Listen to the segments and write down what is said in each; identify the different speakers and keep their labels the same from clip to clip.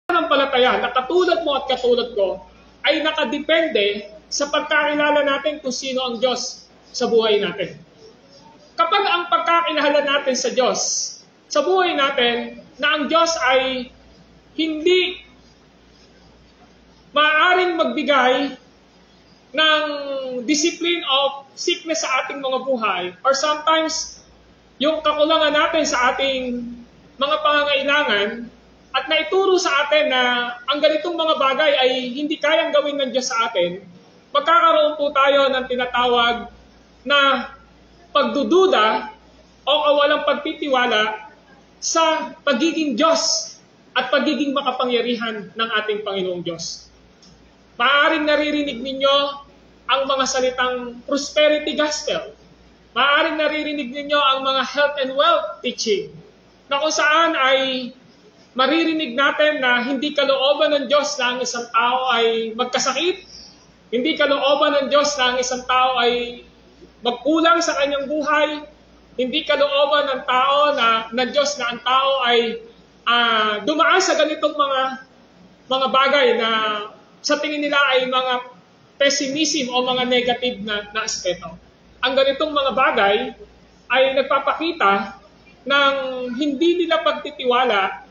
Speaker 1: pananampalataya na katulad mo at katulad ko ay nakadepende sa pagkakilala natin kung sino ang Diyos sa buhay natin. Kapag ang pagkakilala natin sa Diyos sa buhay natin na ang Diyos ay hindi maaaring magbigay ng discipline of sickness sa ating mga buhay, or sometimes yung kakulangan natin sa ating mga pangangailangan at naituro sa atin na ang ganitong mga bagay ay hindi kayang gawin ng Diyos sa atin, magkakaroon po tayo ng tinatawag na pagdududa o kawalang pagtitiwala sa pagiging Diyos at pagiging makapangyarihan ng ating Panginoong Diyos. Maaaring naririnig ninyo ang mga salitang prosperity gospel. Maaaring naririnig ninyo ang mga health and wealth teaching na kung saan ay maririnig natin na hindi kalooban ng Diyos na ang isang tao ay magkasakit, hindi kalooban ng Diyos na ang isang tao ay magkulang sa kanyang buhay, hindi kalooban ng tao ng Diyos na ang tao ay dumaan sa ganitong mga bagay na sa tingin nila ay mga pessimism o mga negative na aspeto. Ang ganitong mga bagay ay nagpapakita ng hindi nila pagtitiwala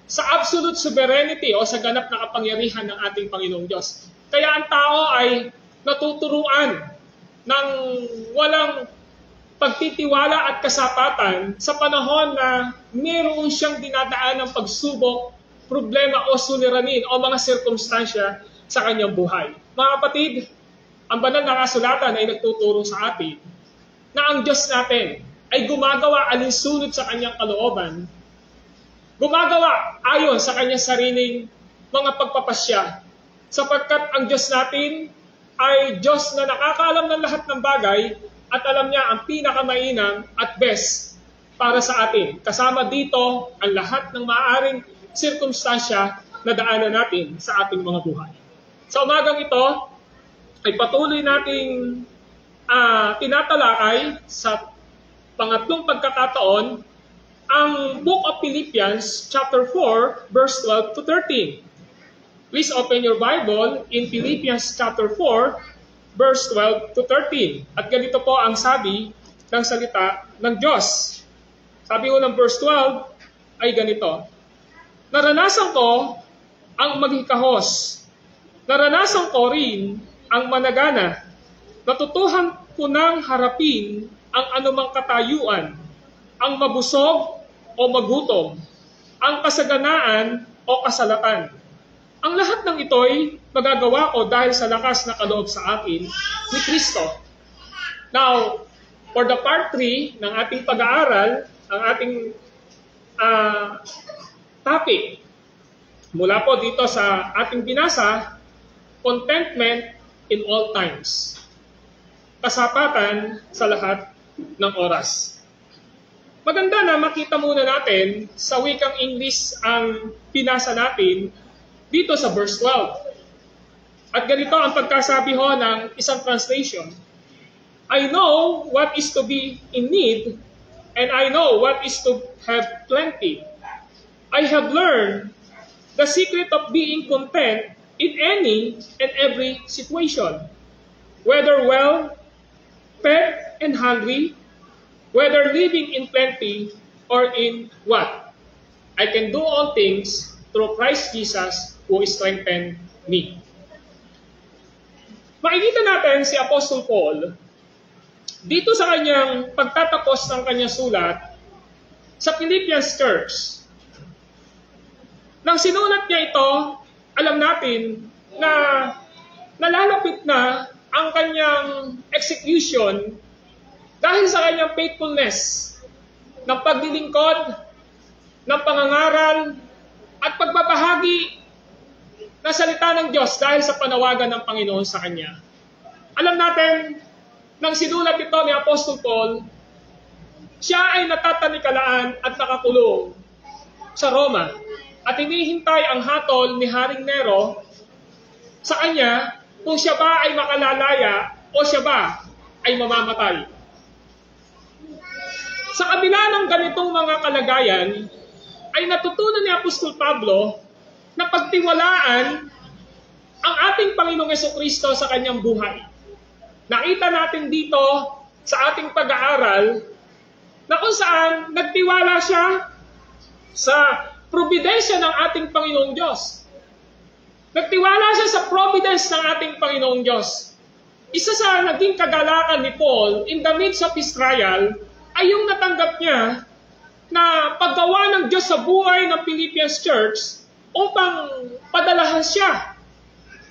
Speaker 1: sa absolute sovereignty o sa ganap na kapangyarihan ng ating Panginoong Diyos. Kaya ang tao ay natuturuan ng walang pagtitiwala at kasapatan sa panahon na mayroon siyang dinadaan ng pagsubok, problema o suliranin o mga sirkumstansya sa kanyang buhay. Mga kapatid, ang banal na kasulatan ay nagtuturo sa atin na ang Diyos natin ay gumagawa alinsunod sa kanyang kalooban, gumagawa ayon sa kanyang sariling mga pagpapasya, sapagkat ang Diyos natin ay Diyos na nakakaalam ng lahat ng bagay at alam niya ang pinakamainam at best para sa atin. Kasama dito ang lahat ng maaaring sirkumstansya na daanan natin sa ating mga buhay. Sa umagang ito, ay patuloy nating tinatalakay sa pangatlong pagkakataon ang Book of Philippians chapter 4, verse 12 to 13. Please open your Bible in Philippians chapter 4, verse 12 to 13. At ganito po ang sabi ng salita ng Diyos. Sabi ko ng verse 12 ay ganito: naranasan ko ang maghikahos. Naranasan ko rin ang managana. Natutuhan ko nang harapin ang anumang katayuan, ang mabusog o magutom, ang kasaganaan o kasalatan. Ang lahat ng ito'y magagawa ko dahil sa lakas na kaloob sa akin ni Kristo. Now, for the part 3 ng ating pag-aaral, ang ating topic, mula po dito sa ating binasa, contentment in all times. Kasapatan sa lahat ng oras. Maganda na makita muna natin sa wikang English ang binasa natin dito sa verse 12. At ganito ang pagkasabi ho ng isang translation: I know what is to be in need, and I know what is to have plenty. I have learned the secret of being content in any and every situation, whether well fed and hungry, whether living in plenty or in what. I can do all things through Christ Jesus who strengthened me. Makikita natin si Apostle Paul dito sa kanyang pagtatapos ng kanyang sulat sa Philippians Church. Nang sinulat niya ito, alam natin na nalalapit na ang kanyang execution dahil sa kanyang faithfulness ng paglilingkod, ng pangangaral, at pagbabahagi ng salita ng Diyos dahil sa panawagan ng Panginoon sa kanya. Alam natin, nang sinulat ito ni Apostle Paul, siya ay natatanikalaan at nakakulong sa Roma at hinihintay ang hatol ni Haring Nero sa kanya kung siya ba ay makalalaya o siya ba ay mamamatay. Sa kabila ng ganitong mga kalagayan, ay natutunan ni Apostol Pablo na pagtiwalaan ang ating Panginoong Jesucristo sa kanyang buhay. Nakita natin dito sa ating pag-aaral na kung saan nagtiwala siya sa providensya ng ating Panginoong Diyos. Nagtiwala siya sa providence ng ating Panginoong Diyos. Isa sa naging kagalakan ni Paul in the midst of his trial ay yung natanggap niya na paggawa ng Diyos sa buhay ng Philippians Church upang padalahan siya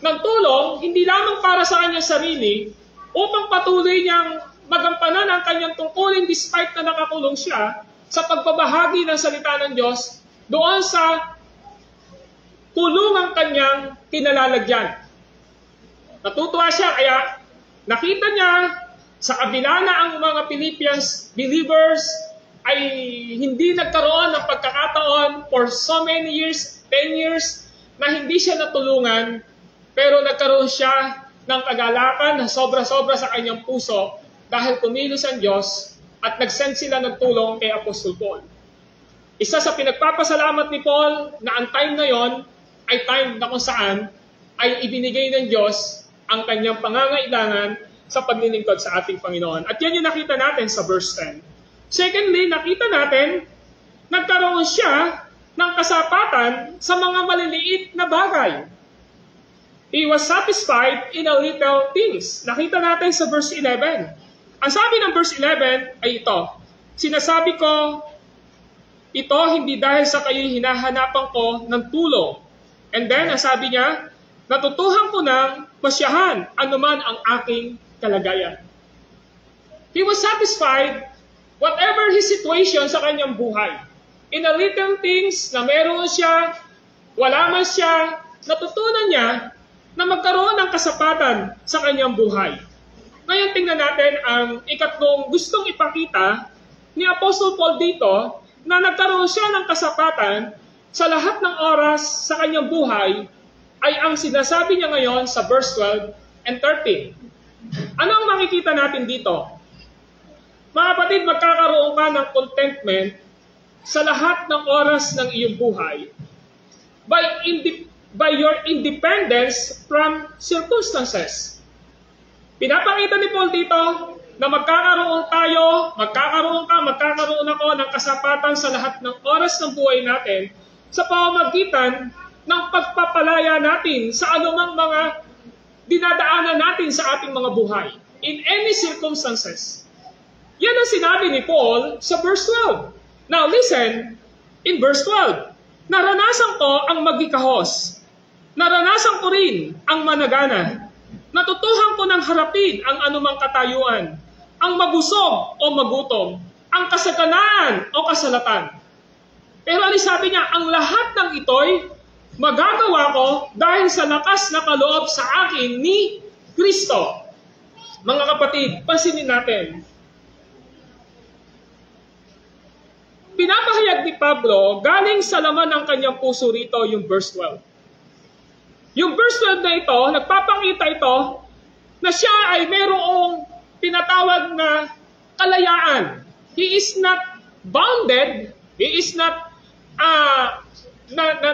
Speaker 1: ng tulong, hindi lamang para sa kanyang sarili, upang patuloy niyang magampanan ang kanyang tungkulin despite na nakakulong siya sa pagbabahagi ng salita ng Diyos doon sa kulungang kanyang kinalalagyan. Natutuwa siya kaya nakita niya sa kabila na ang mga Philippians believers ay hindi nagkaroon ng pagkakataon for so many years, 10 years, na hindi siya natulungan, pero nagkaroon siya ng kagalakan na sobra-sobra sa kanyang puso dahil kumilos ang Diyos at nag-send sila ng tulong kay Apostol Paul. Isa sa pinagpapasalamat ni Paul na ang time na yon ay time na kung saan ay ibinigay ng Diyos ang kanyang pangangailangan sa paglilingkod sa ating Panginoon. At yan yung nakita natin sa verse 10. Secondly, nakita natin, nagkaroon siya ng kasapatan sa mga maliliit na bagay. He was satisfied in a little things. Nakita natin sa verse 11. Ang sabi ng verse 11 ay ito, sinasabi ko, ito hindi dahil sa kayo'y hinahanapan ko ng tulong. And then, ang sabi niya, natutuhan ko ng pasyahan anuman ang aking kalagayan. He was satisfied whatever his situation sa kanyang buhay. In a little things na meron siya, wala man siya, natutunan niya na magkaroon ng kasapatan sa kanyang buhay. Ngayon tingnan natin ang ikatlong gustong ipakita ni Apostle Paul dito na nagkaroon siya ng kasapatan sa lahat ng oras sa kanyang buhay ay ang sinasabi niya ngayon sa verse 12 and 13. Ano ang makikita natin dito? Mga kapatid, magkakaroon ka ng contentment sa lahat ng oras ng iyong buhay by your independence from circumstances. Pinapakita ni Paul dito na magkakaroon ako ng kasapatan sa lahat ng oras ng buhay natin sa pamamagitan ng pagpapalaya natin sa anumang mga dinadaanan natin sa ating mga buhay. In any circumstances. Yan ang sinabi ni Paul sa verse 12. Now listen, in verse 12, naranasan ko ang magikahos. Naranasan ko rin ang managana. Natutuhan ko ng harapin ang anumang katayuan, ang mabusog o magutom, ang kasaganaan o kasalatan. Pero ano sabi niya, ang lahat ng ito'y magagawa ko dahil sa lakas na kaloob sa akin ni Kristo. Mga kapatid, pansinin natin. Pinapahayag ni Pablo, galing sa laman ng kanyang puso rito yung verse 12. Yung verse 12 na ito, nagpapakita ito na siya ay merong tinatawag na kalayaan. He is not bounded, he is not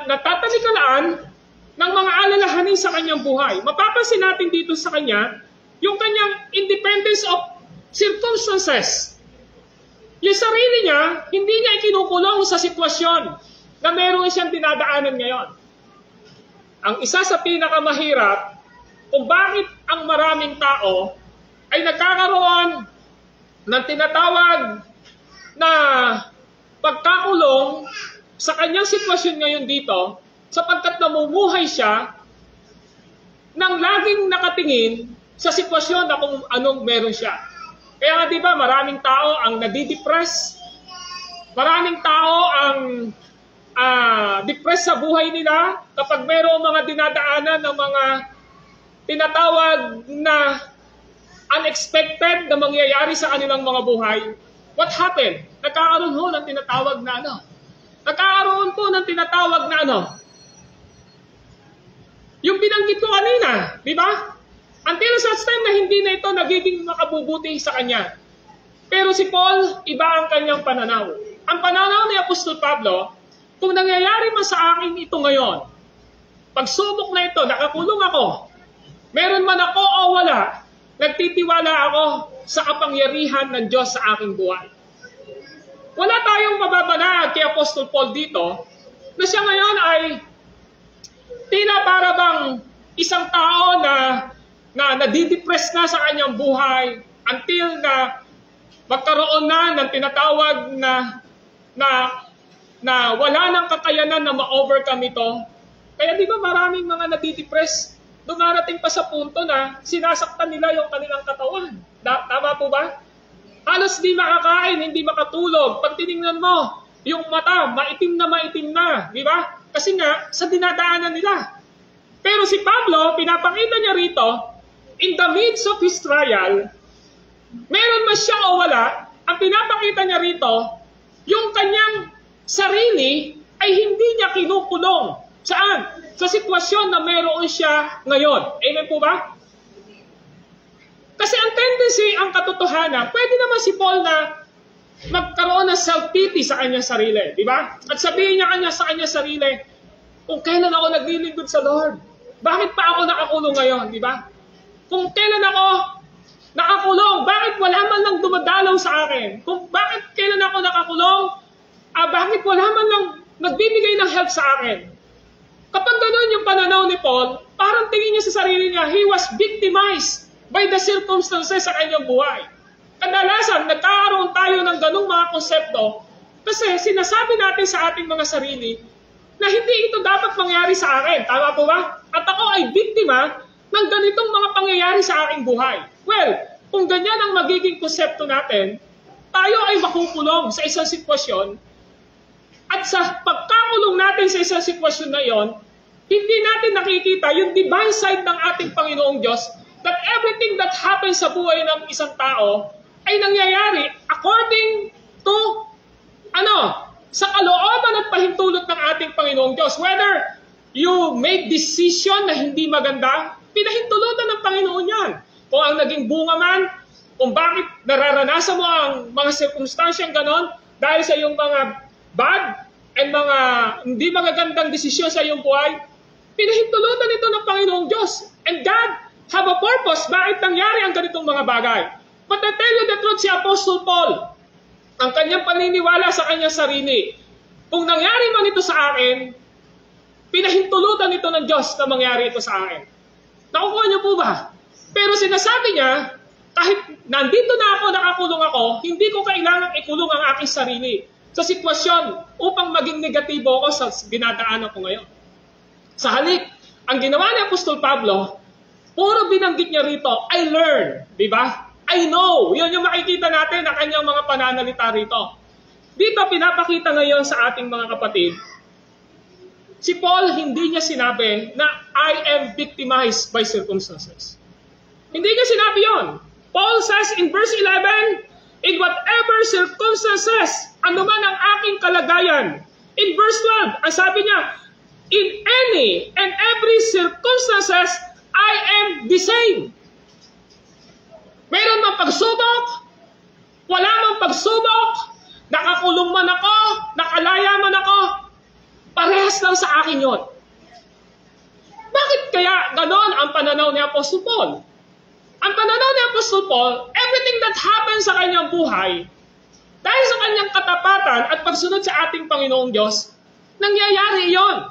Speaker 1: natatalikalaan ng mga alalahanin sa kanyang buhay. Mapapansin natin dito sa kanya, yung kanyang independence of circumstances. Yung sarili niya, hindi niya ikinukulong sa sitwasyon na meron siyang dinadaanan ngayon. Ang isa sa pinakamahirap kung bakit ang maraming tao ay nagkakaroon ng tinatawag na pagkakulong sa kanyang sitwasyon ngayon dito sapagkat namumuhay siya nang laging nakatingin sa sitwasyon na kung anong meron siya. Kaya nga diba maraming tao ang nadidepress, maraming tao ang depressed sa buhay nila kapag mayroong mga dinadaanan ng mga tinatawag na unexpected na mangyayari sa kanilang mga buhay. What happened? Nagkakaroon ho ng tinatawag na ano? Nagkakaroon po ng tinatawag na ano? Yung binanggit ko kanina, di ba? Until such time na hindi na ito nagiging makabubuti sa kanya. Pero si Paul, iba ang kanyang pananaw. Ang pananaw ni Apostol Pablo, kung nangyayari man sa akin ito ngayon, pagsubok na ito, nakakulong ako, meron man ako o wala, nagtitiwala ako sa kapangyarihan ng Diyos sa aking buhay. Wala tayong mababanaan kay Apostol Paul dito na siya ngayon ay tila para bang isang tao na nadidepress na sa kanyang buhay until na magkaroon na ng tinatawag na wala nang kakayanan na ma-overcome ito. Kaya di ba maraming mga nadidepress, dumarating pa sa punto na sinasaktan nila yung kanilang katawan. Tama po ba? Halos di makakain, hindi makatulog. Pag tinignan mo, yung mata, maitim na, di ba? Kasi nga, sa dinadaanan nila. Pero si Pablo, pinapakita niya rito, in the midst of his trial, meron man siya o wala, ang pinapakita niya rito, yung kanyang sarili ay hindi niya kinukulong. Saan? Sa sitwasyon na meron siya ngayon. Amen po ba? Kasi ang tendency, ang katotohanan, pwede naman si Paul na magkaroon ng self-pity sa kanyang sarili. Di ba? At sabihin niya sa kanyang sarili, kung kailan ako naglilingkod sa Lord, bakit pa ako nakakulong ngayon? Di ba? Kung kailan ako nakakulong, bakit wala man lang dumadalaw sa akin? Kung bakit kailan ako nakakulong, bakit wala man lang nagbibigay ng help sa akin? Kapag ganoon yung pananaw ni Paul, parang tingin niya sa sarili niya, he was victimized by the circumstances sa kanyang buhay. Kadalasan, nagkakaroon tayo ng ganung mga konsepto kasi sinasabi natin sa ating mga sarili na hindi ito dapat mangyari sa akin. Tama po ba? At ako ay biktima ng ganitong mga pangyayari sa aking buhay. Well, kung ganyan ang magiging konsepto natin, tayo ay makukulong sa isang sitwasyon at sa pagkakulong natin sa isang sitwasyon na yon, hindi natin nakikita yung divine side ng ating Panginoong Diyos that everything that happens sa buhay ng isang tao ay nangyayari according to sa kalooban at pahintulot ng ating Panginoong Diyos. Whether you make decision na hindi maganda, pinahintulutan ng Panginoon yan. Kung ang naging bunga man, kung bakit nararanasan mo ang mga sirkumstansyang ganon dahil sa iyong mga bad and mga hindi magagandang desisyon sa iyong buhay, pinahintulutan ito ng Panginoong Diyos. And God have a purpose bakit nangyari ang ganitong mga bagay. But I tell you the truth, si Apostle Paul, ang kanyang paniniwala sa kanyang sarili, kung nangyari man ito sa akin, pinahintulutan ito ng Diyos na mangyari ito sa akin. Nakukuha niyo po ba? Pero sinasabi niya, kahit nandito na ako, nakakulong ako, hindi ko kailangang ikulong ang aking sarili sa sitwasyon upang maging negatibo ako sa dinadaanan ko ngayon. Sa halip, ang ginawa ni Apostol Pablo, puro binanggit niya rito, I learn, di ba? I know. Yun yung makikita natin na kanyang mga pananalita rito. Dito pinapakita ngayon sa ating mga kapatid, si Paul hindi niya sinabi na I am victimized by circumstances. Hindi niya sinabi yon. Paul says in verse 11, in whatever circumstances, ano man ang aking kalagayan. In verse 12, ang sabi niya, in any and every circumstances, I am the same. Meron mang pagsubok, wala mang pagsubok, nakakulong man ako, nakalaya man ako, parehas lang sa akin yon. Bakit kaya ganon ang pananaw ni Apostol Paul? Ang pananaw ni Apostol Paul, everything that happens sa kanyang buhay, dahil sa kanyang katapatan at pagsunod sa ating Panginoong Diyos, nangyayari yon.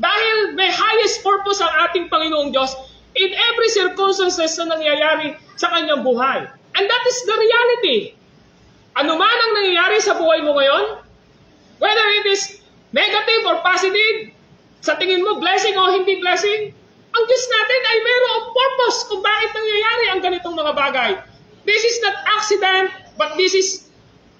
Speaker 1: Dahil may highest purpose ang ating Panginoong Diyos in every circumstances na nangyayari sa kanyang buhay. And that is the reality. Ano man ang nangyayari sa buhay mo ngayon, whether it is negative or positive, sa tingin mo blessing o hindi blessing, ang Diyos natin ay mayroong purpose kung bakit nangyayari ang ganitong mga bagay. This is not accident, but this is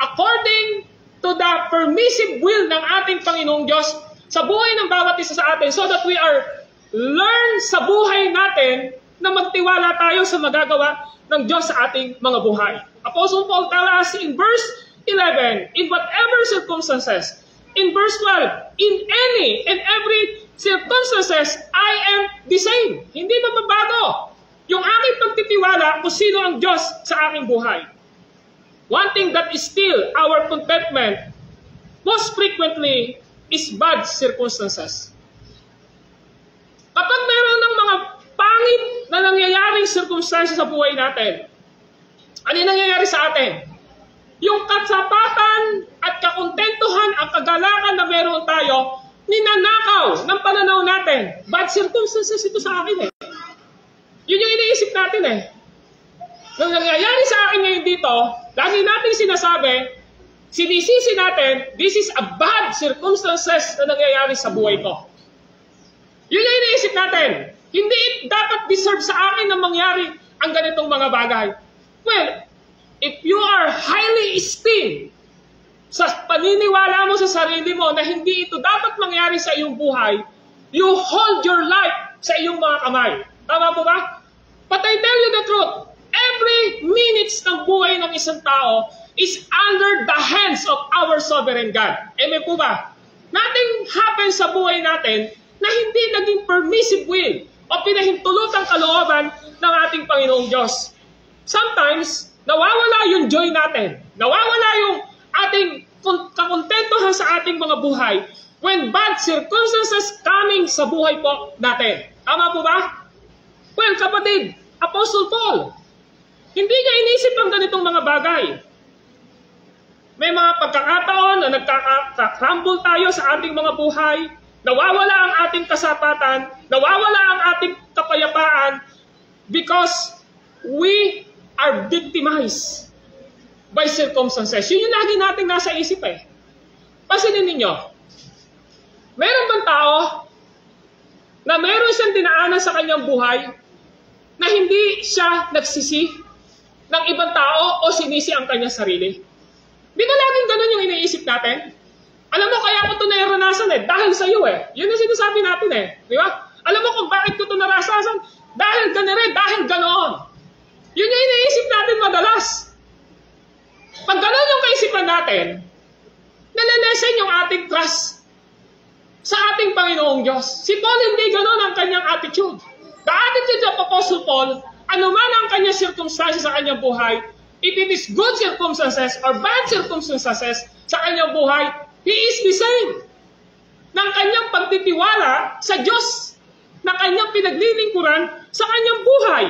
Speaker 1: according to the permissive will ng ating Panginoong Diyos sa buhay ng bawat isa sa atin so that we are learn sa buhay natin na magtiwala tayo sa magagawa ng Diyos sa ating mga buhay. Apostle Paul tells us in verse 11, in whatever circumstances, in verse 12, in any and every circumstances, I am the same. Hindi mababago yung aking pagtitiwala kung sino ang Diyos sa aking buhay. One thing that is still our contentment most frequently is bad circumstances. circumstances sa buhay natin, ano yung nangyayari sa atin? Yung kasapatan at kakontentuhan at kagalakan na meron tayo, ninanakaw ng pananaw natin. Bad circumstances ito sa akin eh. Yun yung iniisip natin eh. Nung nangyayari sa akin ngayon dito, lagi natin sinasabi, sinisisi natin, this is a bad circumstances na nangyayari sa buhay ko. Yun yung iniisip natin. Hindi dapat deserve sa akin na mangyari ang ganitong mga bagay. Well, if you are highly esteemed sa paniniwala mo sa sarili mo na hindi ito dapat mangyari sa iyong buhay, you hold your life sa iyong mga kamay. Tama po ba? But I tell you the truth, every minutes ng buhay ng isang tao is under the hands of our sovereign God. Amen po ba? Nothing happens sa buhay natin na hindi naging permissive will o pinahintulutang kalooban ng ating Panginoong Diyos. Sometimes, nawawala yung joy natin. Nawawala yung ating kakontentohan sa ating mga buhay when bad circumstances coming sa buhay po natin. Tama po ba? Well, kapatid, Apostle Paul, hindi niya inisip ang ganitong mga bagay. May mga pagkakataon na nagkakrumble tayo sa ating mga buhay, nawawala ang ating kasapatan, nawawala ang ating kapayapaan because we are victimized by circumstances. Yun yung lagi nating nasa isip eh. Pansinin ninyo, meron bang tao na meron siyang dinaanan sa kanyang buhay na hindi siya nagsisi ng ibang tao o sinisi ang kanyang sarili? Di ba laging ganun yung iniisip natin? Alam mo, kaya ko ito naranasan eh, dahil sa iyo eh. Yun ang sinasabi natin eh. Di ba? Alam mo kung bakit ko ito naranasan? Dahil ganun dahil ganoon. Yun yung iniisip natin madalas. Pag gano'n yung kaisipan natin, nalilesen yung ating trust sa ating Panginoong Diyos. Si Paul hindi gano'n ang kanyang attitude. The attitude of Apostle Paul, anuman ang kanyang circumstances sa kanyang buhay, if it is good circumstances or bad circumstances sa kanyang buhay, he is the same. Ng kanyang pagtitiwala sa Diyos na kanyang pinaglilingkuran sa kanyang buhay.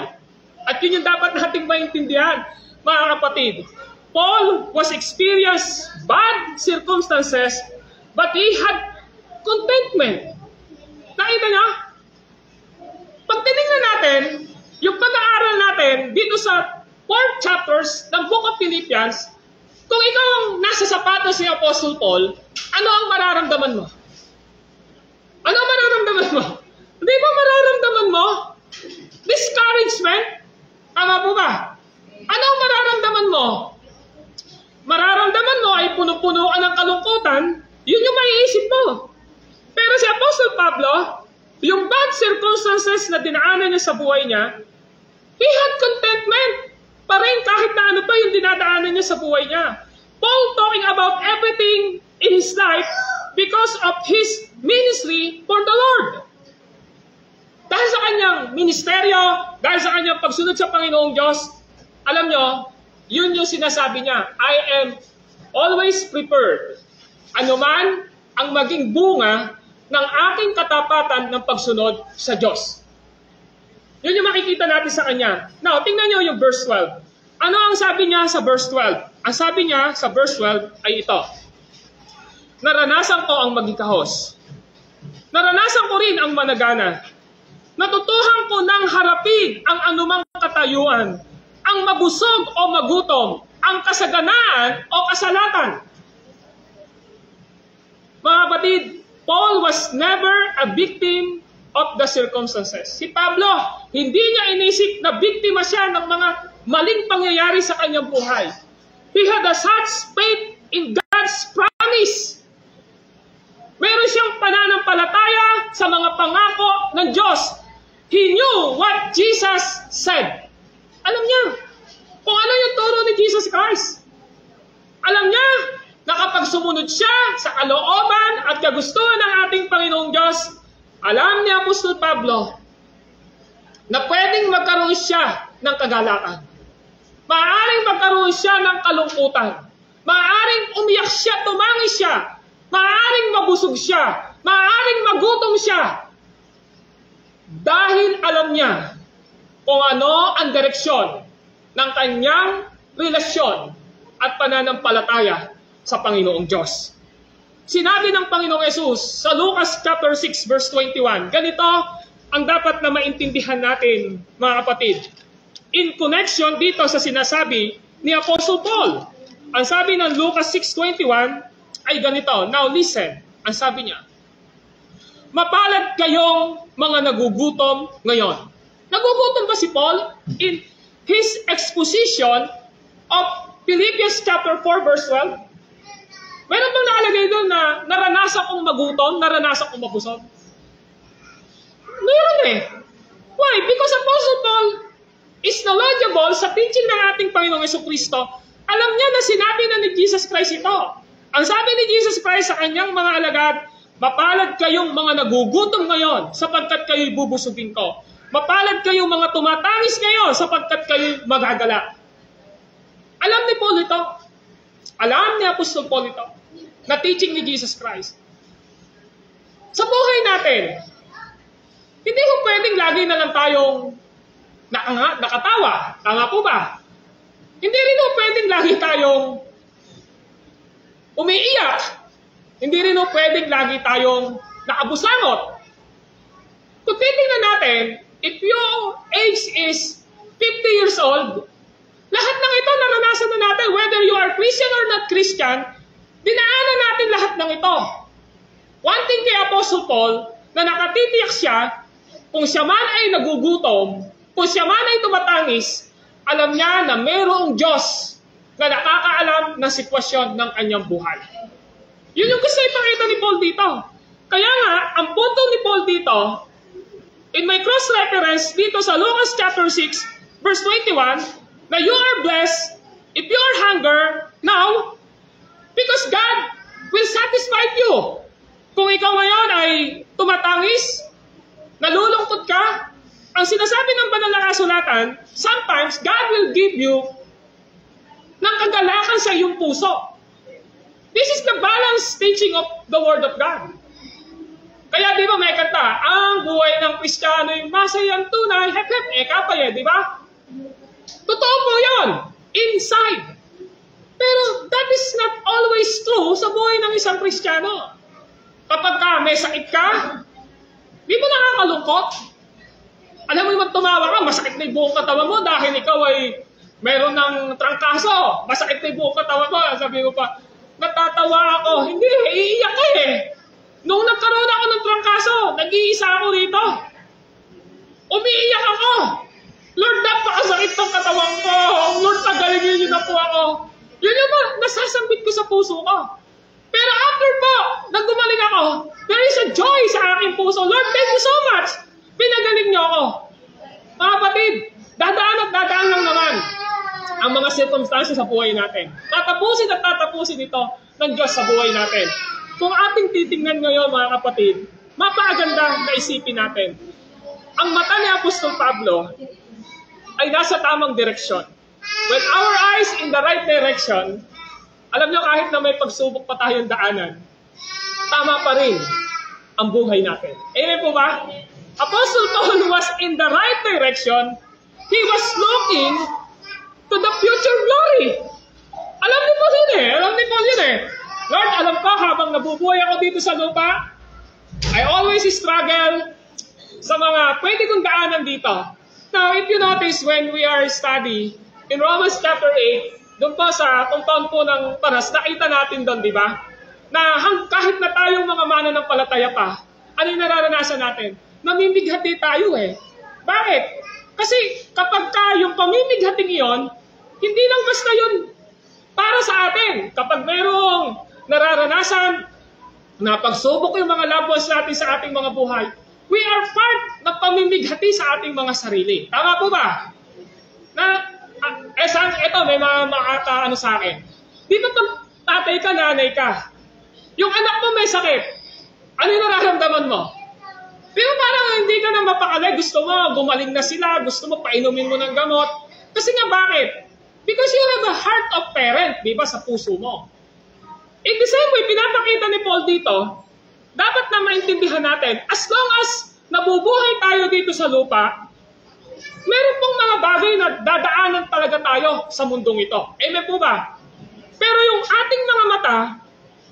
Speaker 1: At yun yung dapat nating maintindihan, mga kapatid. Paul was experienced bad circumstances, but he had contentment. Nakita niya? Pag tinignan natin, yung pag-aaral natin dito sa 4 chapters ng Book of Philippians, kung ikaw ang nasa sapatos ni Apostle Paul, ano ang mararamdaman mo? Ano ang mararamdaman mo? Hindi ba mararamdaman mo? Discouragement? Tama po ba? Ano ang mararamdaman mo? Mararamdaman mo ay puno-punuan ng kalungkutan, yun yung maiisip mo. Pero si Apostle Pablo, yung bad circumstances na dinaanan niya sa buhay niya, he had contentment pa rin kahit na ano pa yung dinadaanan niya sa buhay niya. Paul talking about everything in his life because of his ministry for the Lord. Dahil sa kanyang ministeryo, dahil sa kanyang pagsunod sa Panginoong Diyos, alam nyo, yun yung sinasabi niya, I am always prepared. Ano man ang maging bunga ng aking katapatan ng pagsunod sa Diyos. Yun yung makikita natin sa kanya. Now, tingnan nyo yung verse 12. Ano ang sabi niya sa verse 12? Ang sabi niya sa verse 12 ay ito. Naranasan ko ang magikahos. Naranasan ko rin ang managana. Natutuhan ko ng harapin ang anumang katayuan, ang mabusog o magutom, ang kasaganaan o kasalatan. Mga kapatid, Paul was never a victim of the circumstances. Si Pablo, hindi niya inisip na biktima siya ng mga maling pangyayari sa kanyang buhay. He had a such faith in God's promise. Meron siyang pananampalataya sa mga pangako ng Diyos. He knew what Jesus said. Alam niya kung ano yung turo ni Jesus Christ. Alam niya na kapag sumunod siya sa kalooban at kagustuhan ng ating Panginoong Diyos, alam ni Apostol Pablo na pwedeng magkaroon siya ng kagalakan. Maaaring magkaroon siya ng kalungkutan. Maaaring umiyak siya, tumangis siya. Maaaring mabusog siya. Maaaring magutom siya. Dahil alam niya kung ano ang direksyon ng kanyang relasyon at pananampalataya sa Panginoong Diyos. Sinabi ng Panginoong Yesus sa Lucas chapter 6 verse 21, ganito ang dapat na maintindihan natin, mga kapatid. In connection dito sa sinasabi ni Apostle Paul, ang sabi ng Lucas 6:21 ay ganito. Now listen, ang sabi niya, mapalad kayong mga nagugutom ngayon. Nagugutom ba si Paul? In his exposition of Philippians chapter 4 verse 12, meron bang nakalagay doon na naranasan kong magutom, naranasan kong mabusog? Meron eh. Why? Because Apostle Paul is knowledgeable sa teaching ng ating Panginoong Jesucristo. Alam niya na sinabi na ni Jesus Christ ito. Ang sabi ni Jesus Christ sa kanyang mga alagad, mapalad kayong mga nagugutom ngayon sapagkat kayo'y bubusugin ko. Mapalad kayong mga tumatangis ngayon sapagkat kayo'y magagala. Alam ni Paul ito. Alam ni Apostol Paul ito. Na teaching ni Jesus Christ. Sa buhay natin, hindi ko pwedeng lagi na lang tayong nakatawa. Tama po ba? Hindi rin ko pwedeng lagi tayong umiiyak. Hindi rin ko pwedeng lagi tayong nakabusangot. Kung titingnan natin, if your age is 50 years old, lahat ng ito naranasan na natin. Whether you are Christian or not Christian, dinaanan natin lahat ng ito. One thing kay Apostle Paul, na nakatitiyak siya, kung siya man ay nagugutom, kung siya man ay tumatangis, alam niya na mayroong Diyos na nakakaalam ng sitwasyon ng kanyang buhay. Yun yung gusto ipakita ni Paul dito. Kaya nga, ang punto ni Paul dito, in my cross-reference dito sa Lucas chapter 6, verse 21, na you are blessed if you are hunger now, because God will satisfy you. Kung ikaw ngayon ay tumatangis, nalulungkot ka, ang sinasabi ng banal na kasulatan, sometimes God will give you ng kagalakan sa iyong puso. This is the balanced teaching of the Word of God. Kaya di ba may kanta, ang buhay ng Kristiyano ay masayang tunay, hep-hep, kapay di ba? Totoo po yun, inside. Pero that is not always true sa buhay ng isang Kristiyano. Kapag may sakit ka, di mo nakakalungkot? Alam mo yung tumawa ka, masakit na yung buong katawan mo dahil ikaw ay meron ng trangkaso. Masakit na yung buong katawan mo. Sabi ko pa, natatawa ako. Hindi, iiyak ka eh. Nung nagkaroon ako ng trangkaso, nag-iisa ako rito. Umiiyak ako. Lord, napakasakit ng katawan ko. Lord, tagalingin niyo na po ako. Yun yung nasasambit ko sa puso ko. Pero after po, naggumaling ako, there is a joy sa aking puso. Lord, thank you so much. Pinagaling niyo ako. Mga kapatid, dadaan at dadaan lang naman ang mga circumstances sa buhay natin. Tatapusin at tatapusin ito ng Diyos sa buhay natin. Kung ating titingnan ngayon, mga kapatid, mapakaganda na isipin natin. Ang mata ni Apostol Pablo ay nasa tamang direksyon. When our eyes in the right direction, alam nyo kahit na may pagsubok pa tayong daanan, tama pa rin ang buhay natin. Amen po ba? Apostle Paul was in the right direction. He was looking to the future glory. Alam ni Paul yun eh. Alam ni Paul yun eh. Lord, alam ko habang nabubuhay ako dito sa lupa, I always struggle sa mga pwede kong daanan dito. Now, if you notice when we are study in Romans chapter 8, doon po sa compound po ng Paras, nakita natin doon, di ba? Na kahit na tayong mga mananampalataya pa, ano yung nararanasan natin? Namimighati tayo eh. Bakit? Kasi kapag yung pamimighating iyon, hindi lang basta yun para sa atin. Kapag mayroong nararanasan na pagsubok yung mga loved ones natin sa ating mga buhay, we are part ng pamimighati sa ating mga sarili. Tama po ba? Ito, may mga makakaano sa akin. Dito pag tatay ka, nanay ka, yung anak mo may sakit, ano yung nararamdaman mo? Pero parang hindi ka na mapakali, gusto mo, gumaling na sila, gusto mo, painumin mo ng gamot. Kasi nga bakit? Because you have a heart of parent, di ba, sa puso mo. In the same way, pinapakita ni Paul dito, dapat na maintindihan natin, as long as nabubuhay tayo dito sa lupa, Meron pong mga bagay na dadaanan talaga tayo sa mundong ito. Amen po ba? Pero yung ating mga mata,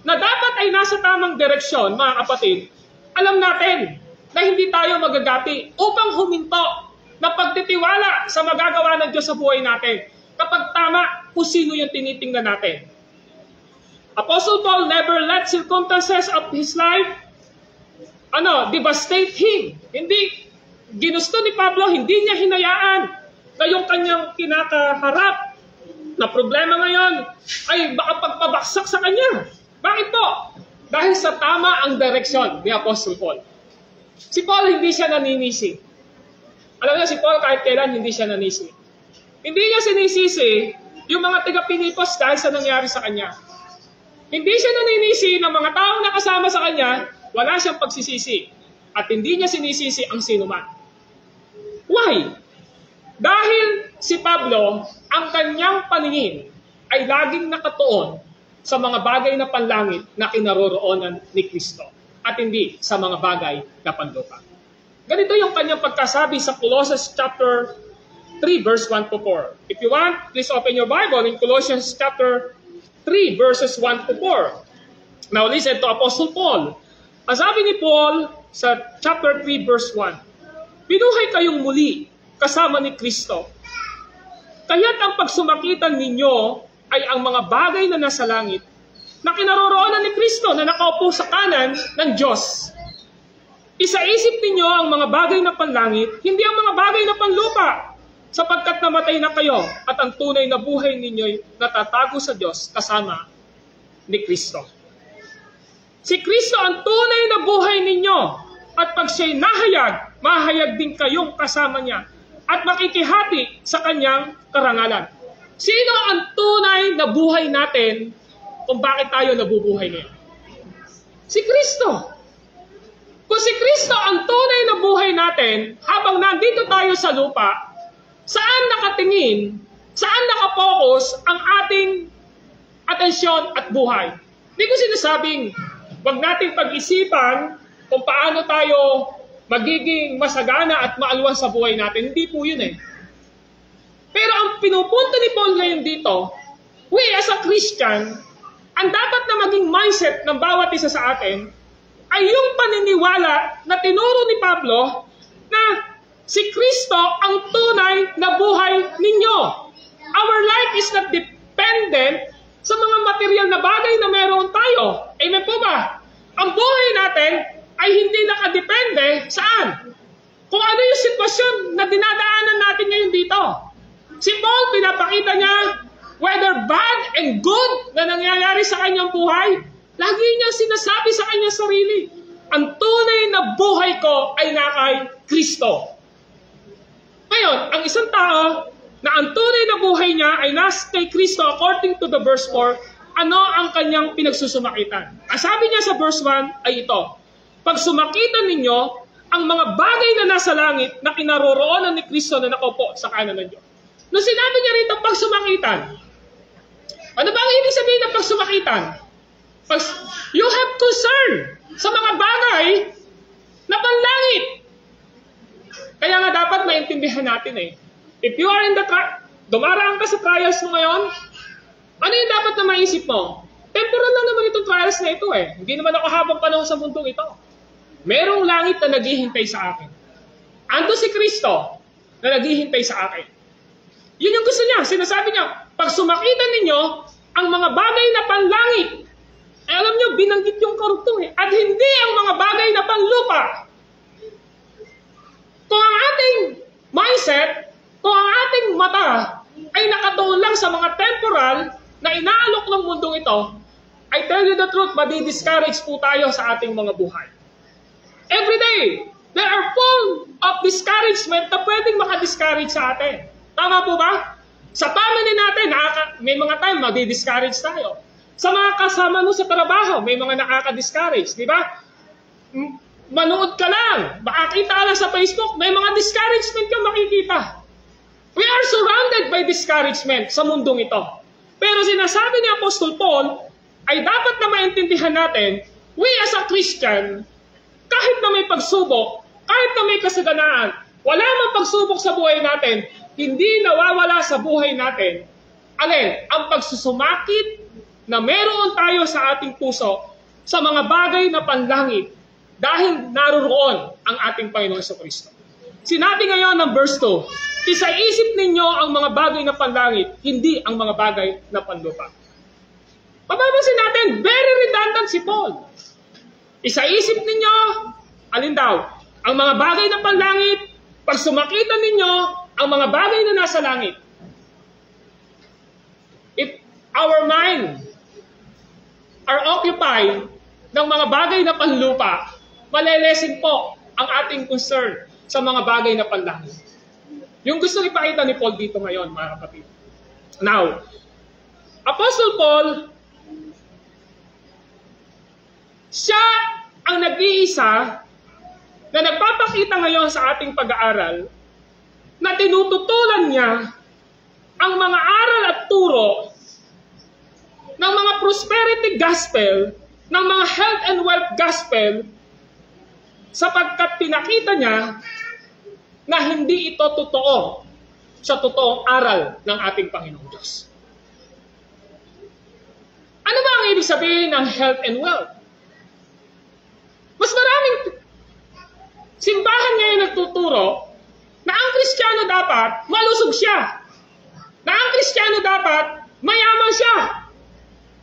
Speaker 1: na dapat ay nasa tamang direksyon, mga kapatid, alam natin na hindi tayo magagati upang huminto na pagtitiwala sa magagawa ng Diyos sa buhay natin kapag tama kung sino yung tinitingnan natin. Apostle Paul never let circumstances of his life devastate him. Hindi ginusto ni Pablo, hindi niya hinayaan na yung kanyang kinakaharap na problema ngayon ay baka pagpabaksak sa kanya. Bakit po? Dahil sa tama ang direksyon ni Apostle Paul. Si Paul hindi siya naninisi. Alam niyo, si Paul kahit kailan hindi siya nanisi. Hindi niya sinisisi yung mga taga-Pilipos dahil sa nangyari sa kanya. Hindi siya naninisi ng mga taong nakasama sa kanya, wala siyang pagsisisi. At hindi niya sinisisi ang sinuman. Why? Dahil si Pablo, ang kanyang paningin ay laging nakatuon sa mga bagay na panlangit na kinaroroonan ni Kristo at hindi sa mga bagay na panlupa. Ganito yung kanyang pagkasabi sa Colossians chapter 3 verse 1 to 4. If you want, please open your Bible in Colossians chapter 3 verses 1 to 4. Now listen to Apostle Paul. Ang sabi ni Paul sa chapter 3 verse 1, "Binuhay kayong muli kasama ni Kristo. Kaya't ang pagsumakitan ninyo ay ang mga bagay na nasa langit na kinaroroonan ni Kristo na nakaupo sa kanan ng Diyos. Isaisip ninyo ang mga bagay na panlangit, hindi ang mga bagay na panlupa, sapagkat namatay na kayo at ang tunay na buhay ninyo'y natatago sa Diyos kasama ni Kristo." Si Kristo ang tunay na buhay ninyo at pag siya'y nahayag, mahayag din kayong kasama niya at makikihati sa kanyang karangalan. Sino ang tunay na buhay natin kung bakit tayo nabubuhay ngayon? Si Kristo. Kung si Kristo ang tunay na buhay natin, habang nandito tayo sa lupa, saan nakatingin, saan nakapokus ang ating atensyon at buhay? Hindi ko sinasabing, wag nating pag-isipan kung paano tayo magiging masagana at maalwan sa buhay natin. Hindi po yun eh. Pero ang pinupunto ni Paul ngayon dito, we as a Christian, ang dapat na maging mindset ng bawat isa sa atin ay yung paniniwala na tinuro ni Pablo na si Kristo ang tunay na buhay ninyo. Our life is not dependent sa mga material na bagay na meron tayo. Amen po ba? Ang buhay natin ay hindi nakadepende saan? Kung ano yung sitwasyon na dinadaanan natin ngayon dito. Si Paul, pinapakita niya whether bad and good na nangyayari sa kanyang buhay, lagi niya sinasabi sa kanyang sarili, ang tunay na buhay ko ay na kay Kristo. Ngayon, ang isang tao na ang tunay na buhay niya ay nasa kay Kristo according to the verse 4, ano ang kanyang pinagsusumakitan? Ang sabi niya sa verse 1 ay ito, pag sumakitan ninyo ang mga bagay na nasa langit na kinaroroonan ni Kristo na nakaupo sa kanan ng Diyos. Nung sinabi niya rito pagsumakitan, ano ba ang ibig sabihin ng pagsumakitan? You have concern sa mga bagay na panlangit. Kaya nga dapat maintindihan natin eh. If you are in the dumaraan ka sa trials mo ngayon, ano yung dapat na maisip mo? Temporal lang naman itong trials na ito eh. Hindi naman ako habang panahon sa mundong ito. Merong langit na naghihintay sa akin. Ando si Kristo na naghihintay sa akin. Yun yung gusto niya. Sinasabi niya, pag sumakitan ninyo ang mga bagay na panlangit, ay alam niyo, binanggit yung karugtong eh. At hindi ang mga bagay na panlupa. Kung ang ating mindset, kung ang ating mata ay nakatuon lang sa mga temporal na inaalok ng mundong ito, I tell you the truth, madi-discourage po tayo sa ating mga buhay. Every day, there are full of discouragement na pwedeng makadiscourage sa atin. Tama po ba? Sa family natin, may mga time madi-discourage tayo. Sa mga kasama mo sa trabaho, may mga nakaka-discourage, di ba? Manood ka lang, makakita ka lang sa Facebook, may mga discouragement kang makikita. We are surrounded by discouragement sa mundong ito. Pero sinasabi ni Apostle Paul, ay dapat na maintindihan natin, we as a Christian, kahit na may pagsubok, kahit na may kasaganaan, wala mang pagsubok sa buhay natin, hindi nawawala sa buhay natin, alin? Ang pagsusumakit na meron tayo sa ating puso sa mga bagay na panlangit dahil naroon ang ating Panginoong Jesucristo. Sinabi ngayon ng verse 2, isaisip ninyo ang mga bagay na panlangit, hindi ang mga bagay na panlupa. Pababasin natin, very redundant si Paul. Isaisip ninyo, alin daw? Ang mga bagay na panlangit, pag sumakitan ninyo, ang mga bagay na nasa langit. If our mind are occupied ng mga bagay na panlupa, malelesin po ang ating concern sa mga bagay na panlangit. Yung gusto ipakita ni Paul dito ngayon, mga kapatid. Now, Apostle Paul, siya ang nag-iisa na nagpapakita ngayon sa ating pag-aaral na tinututulan niya ang mga aral at turo ng mga prosperity gospel, ng mga health and wealth gospel, sapagkat pinakita niya na hindi ito totoo sa totoong aral ng ating Panginoong Diyos. Ano ba ang ibig sabihin ng health and wealth? Mas maraming simbahan ngayon nagtuturo na ang Kristiyano dapat malusog siya. Na ang Kristiyano dapat mayaman siya.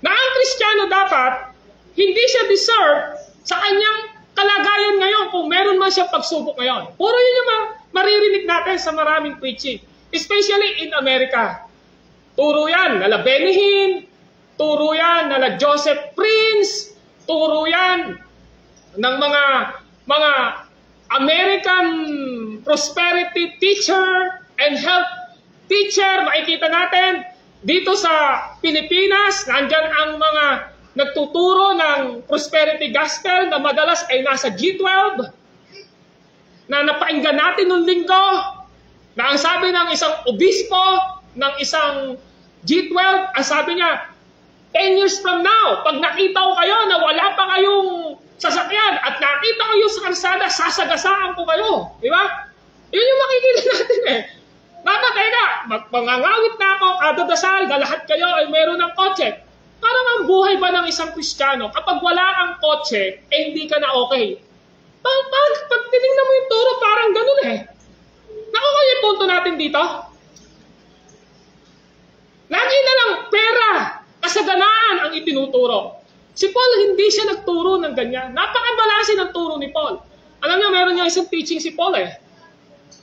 Speaker 1: Na ang Kristiyano dapat hindi siya deserve sa kanyang kalagayan ngayon kung meron man siya pagsubok ngayon. Puro yun yung maririnig natin sa maraming preaching. Especially in America. Turo yan nala Benny Hinn, turo yan nala Joseph Prince, turo yan ng mga American prosperity teacher and health teacher. Makikita natin dito sa Pilipinas, nandyan ang mga nagtuturo ng prosperity gospel na madalas ay nasa G12 na napainggan natin nung linggo na ang sabi ng isang obispo ng isang G12, ang sabi niya, 10 years from now, pag nakita ko kayo na wala pa kayong sasakyan at nakita ko yung sa kalsada, sasagasaan ko kayo. Di ba? Yun yung makikita natin eh. Dapat mangangawit na ako, kada dasal, na lahat kayo ay meron ng kotse. Parang ang buhay ba ng isang Kristiyano, kapag wala kang kotse, eh hindi ka na okay. Pag tinignan mo yung turo, parang ganun eh. Nakuha yung punto natin dito. Lagi na lang pera, kasaganaan ang itinuturo. Si Paul hindi siya nagturo ng ganyan. Napakabalanse ng turo ni Paul. Alam niyo, meron niya isang teaching si Paul eh.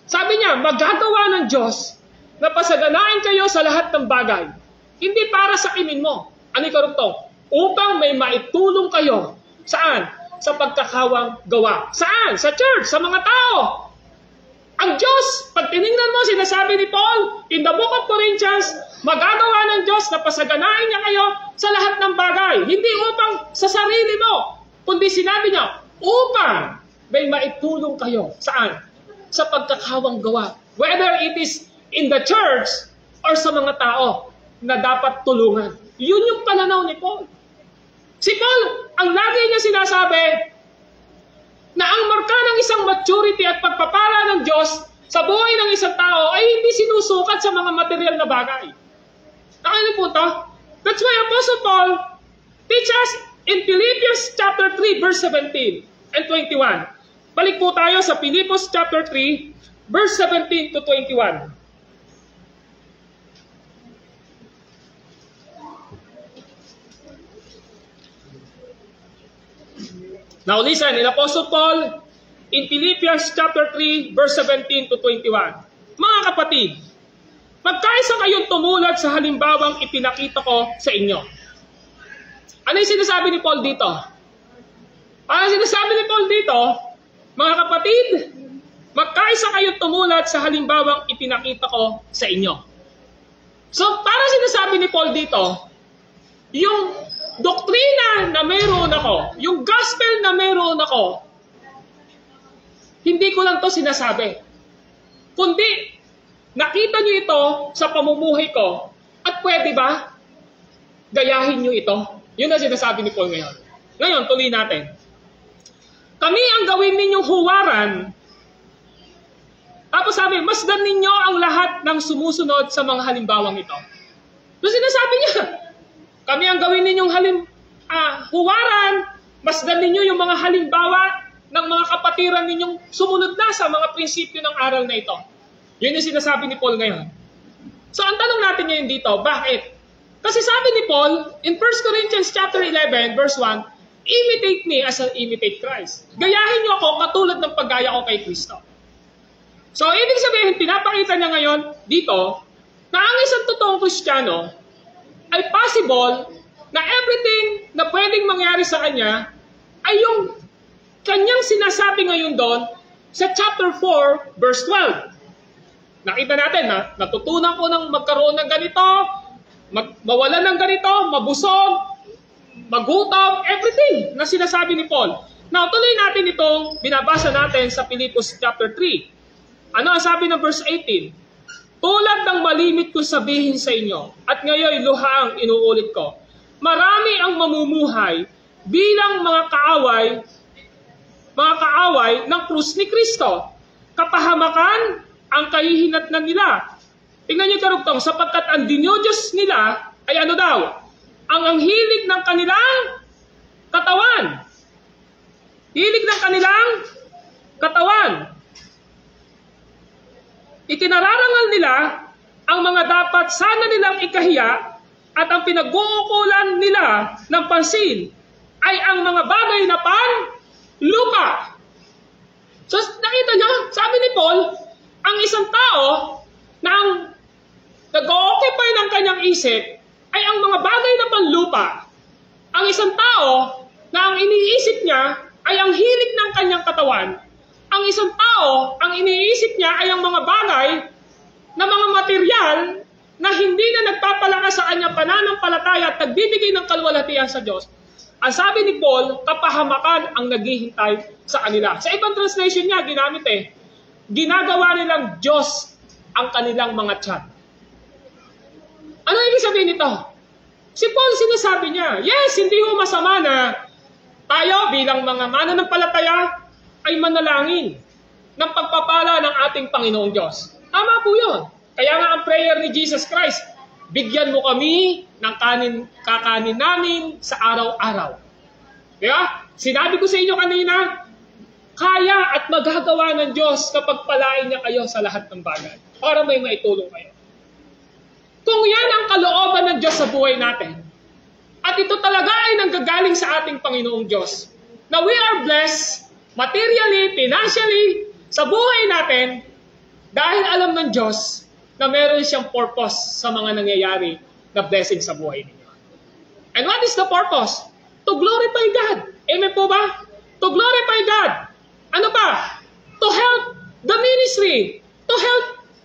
Speaker 1: Sabi niya, magagawa ng Diyos na pasaganain kayo sa lahat ng bagay. Hindi para sa kinin mo. Ano karugtong? Upang may maitulong kayo. Saan? Sa pagkakawang gawa. Saan? Sa church, sa mga tao. Ang Diyos, pag tinignan mo, sinasabi ni Paul, in the book of Corinthians, magagawa ng Diyos na pasaganain niya kayo sa lahat ng bagay. Hindi upang sa sarili mo, kundi sinabi niya, upang may maitulong kayo. Saan? Sa pagkakawang gawa. Whether it is in the church or sa mga tao na dapat tulungan. Yun yung pananaw ni Paul. Si Paul, ang lagi niya sinasabi, na ang marka ng isang maturity at pagpapala ng Diyos sa buhay ng isang tao ay hindi sinusukat sa mga material na bagay. Nakailan po ito? That's why Apostle Paul teach us in Philippians chapter 3 verse 17 and 21. Balik po tayo sa Philippians chapter 3 verse 17 to 21. Now listen, in Apostle Paul, in Philippians chapter 3, verse 17 to 21. Mga kapatid, magkaisa kayong tumulad sa halimbawang ipinakita ko sa inyo. Ano yung sinasabi ni Paul dito? Ano sinasabi ni Paul dito? Mga kapatid, magkaisa kayong tumulad sa halimbawang ipinakita ko sa inyo. So, para sinasabi ni Paul dito, yung doktrina na meron ako, yung gospel na meron ako, hindi ko lang to sinasabi. Kundi, nakita nyo ito sa pamumuhay ko at pwede ba gayahin nyo ito? Yun ang sinasabi ni Paul ngayon. Ngayon, tuloy natin. Kami ang gawin ninyong huwaran sabi, masdan ninyo ang lahat ng sumusunod sa mga halimbawang ito. So sinasabi niya, kami ang gawin ninyong huwaran, masdan ninyo yung mga halimbawa ng mga kapatiran ninyong sumunod na sa mga prinsipyo ng aral na ito. Yun yung sinasabi ni Paul ngayon. So ang tanong natin ngayon dito, bakit? Kasi sabi ni Paul, in 1 Corinthians chapter 11, verse 1, imitate me as I imitate Christ. Gayahin niyo ako katulad ng paggaya ko kay Kristo. So ibig sabihin, pinapakita niya ngayon dito, na ang isang totoong Kristiyano ay possible na everything na pwedeng mangyari sa kanya ay yung kanyang sinasabi ngayon doon sa chapter 4, verse 12. Nakita natin na natutunan ko ng magkaroon ng ganito, mawalan ng ganito, mabusog, maghutom, everything na sinasabi ni Paul. Now, tuloy natin itong binabasa natin sa Philippians chapter 3. Ano ang sabi ng verse 18? Tulad ng malimit ko sabihin sa inyo, at ngayon luhaang inuulit ko, marami ang mamumuhay bilang mga kaaway ng krus ni Kristo. Kapahamakan ang kahihinatnan nila. Tingnan niyo karugtong, sapagkat ang dinyodyos nila ay ano daw? Ang hilig ng kanilang katawan. Hilig ng kanilang katawan. Ikinararangal nila ang mga dapat sana nilang ikahiya at ang pinag-uukulan nila ng pansin ay ang mga bagay na lupa. So nakita niyo, sabi ni Paul, ang isang tao na ang nag-o-occupy ng kanyang isip ay ang mga bagay na panlupa. Ang isang tao na ang iniisip niya ay ang hilig ng kanyang katawan. Ang isang tao, ang iniisip niya ay ang mga bagay na mga material na hindi na nagpapalakas sa kanyang pananampalataya at nagbibigay ng kaluwalhatian sa Diyos. Ang sabi ni Paul, kapahamakan ang naghihintay sa kanila. Sa ibang translation niya, ginamit ginagawa nilang Diyos ang kanilang mga tiyan. Ano ibig sabihin nito? Si Paul sinasabi niya, yes, hindi ho masama na tayo bilang mga mananampalataya ay manalangin ng pagpapala ng ating Panginoong Diyos. Tama po yun. Kaya nga ang prayer ni Jesus Christ, bigyan mo kami ng kakanin namin sa araw-araw. Kaya, sinabi ko sa inyo kanina, kaya at magagawa ng Diyos kapag palain niya kayo sa lahat ng bagay para may maitulong kayo. Kung yan ang kalooban ng Diyos sa buhay natin, at ito talaga ay nanggagaling sa ating Panginoong Diyos, na we are blessed materially, financially, sa buhay natin, dahil alam ng Diyos na meron siyang purpose sa mga nangyayari na blessing sa buhay ninyo. And what is the purpose? To glorify God. Amen po ba? To glorify God. Ano pa? To help the ministry. To help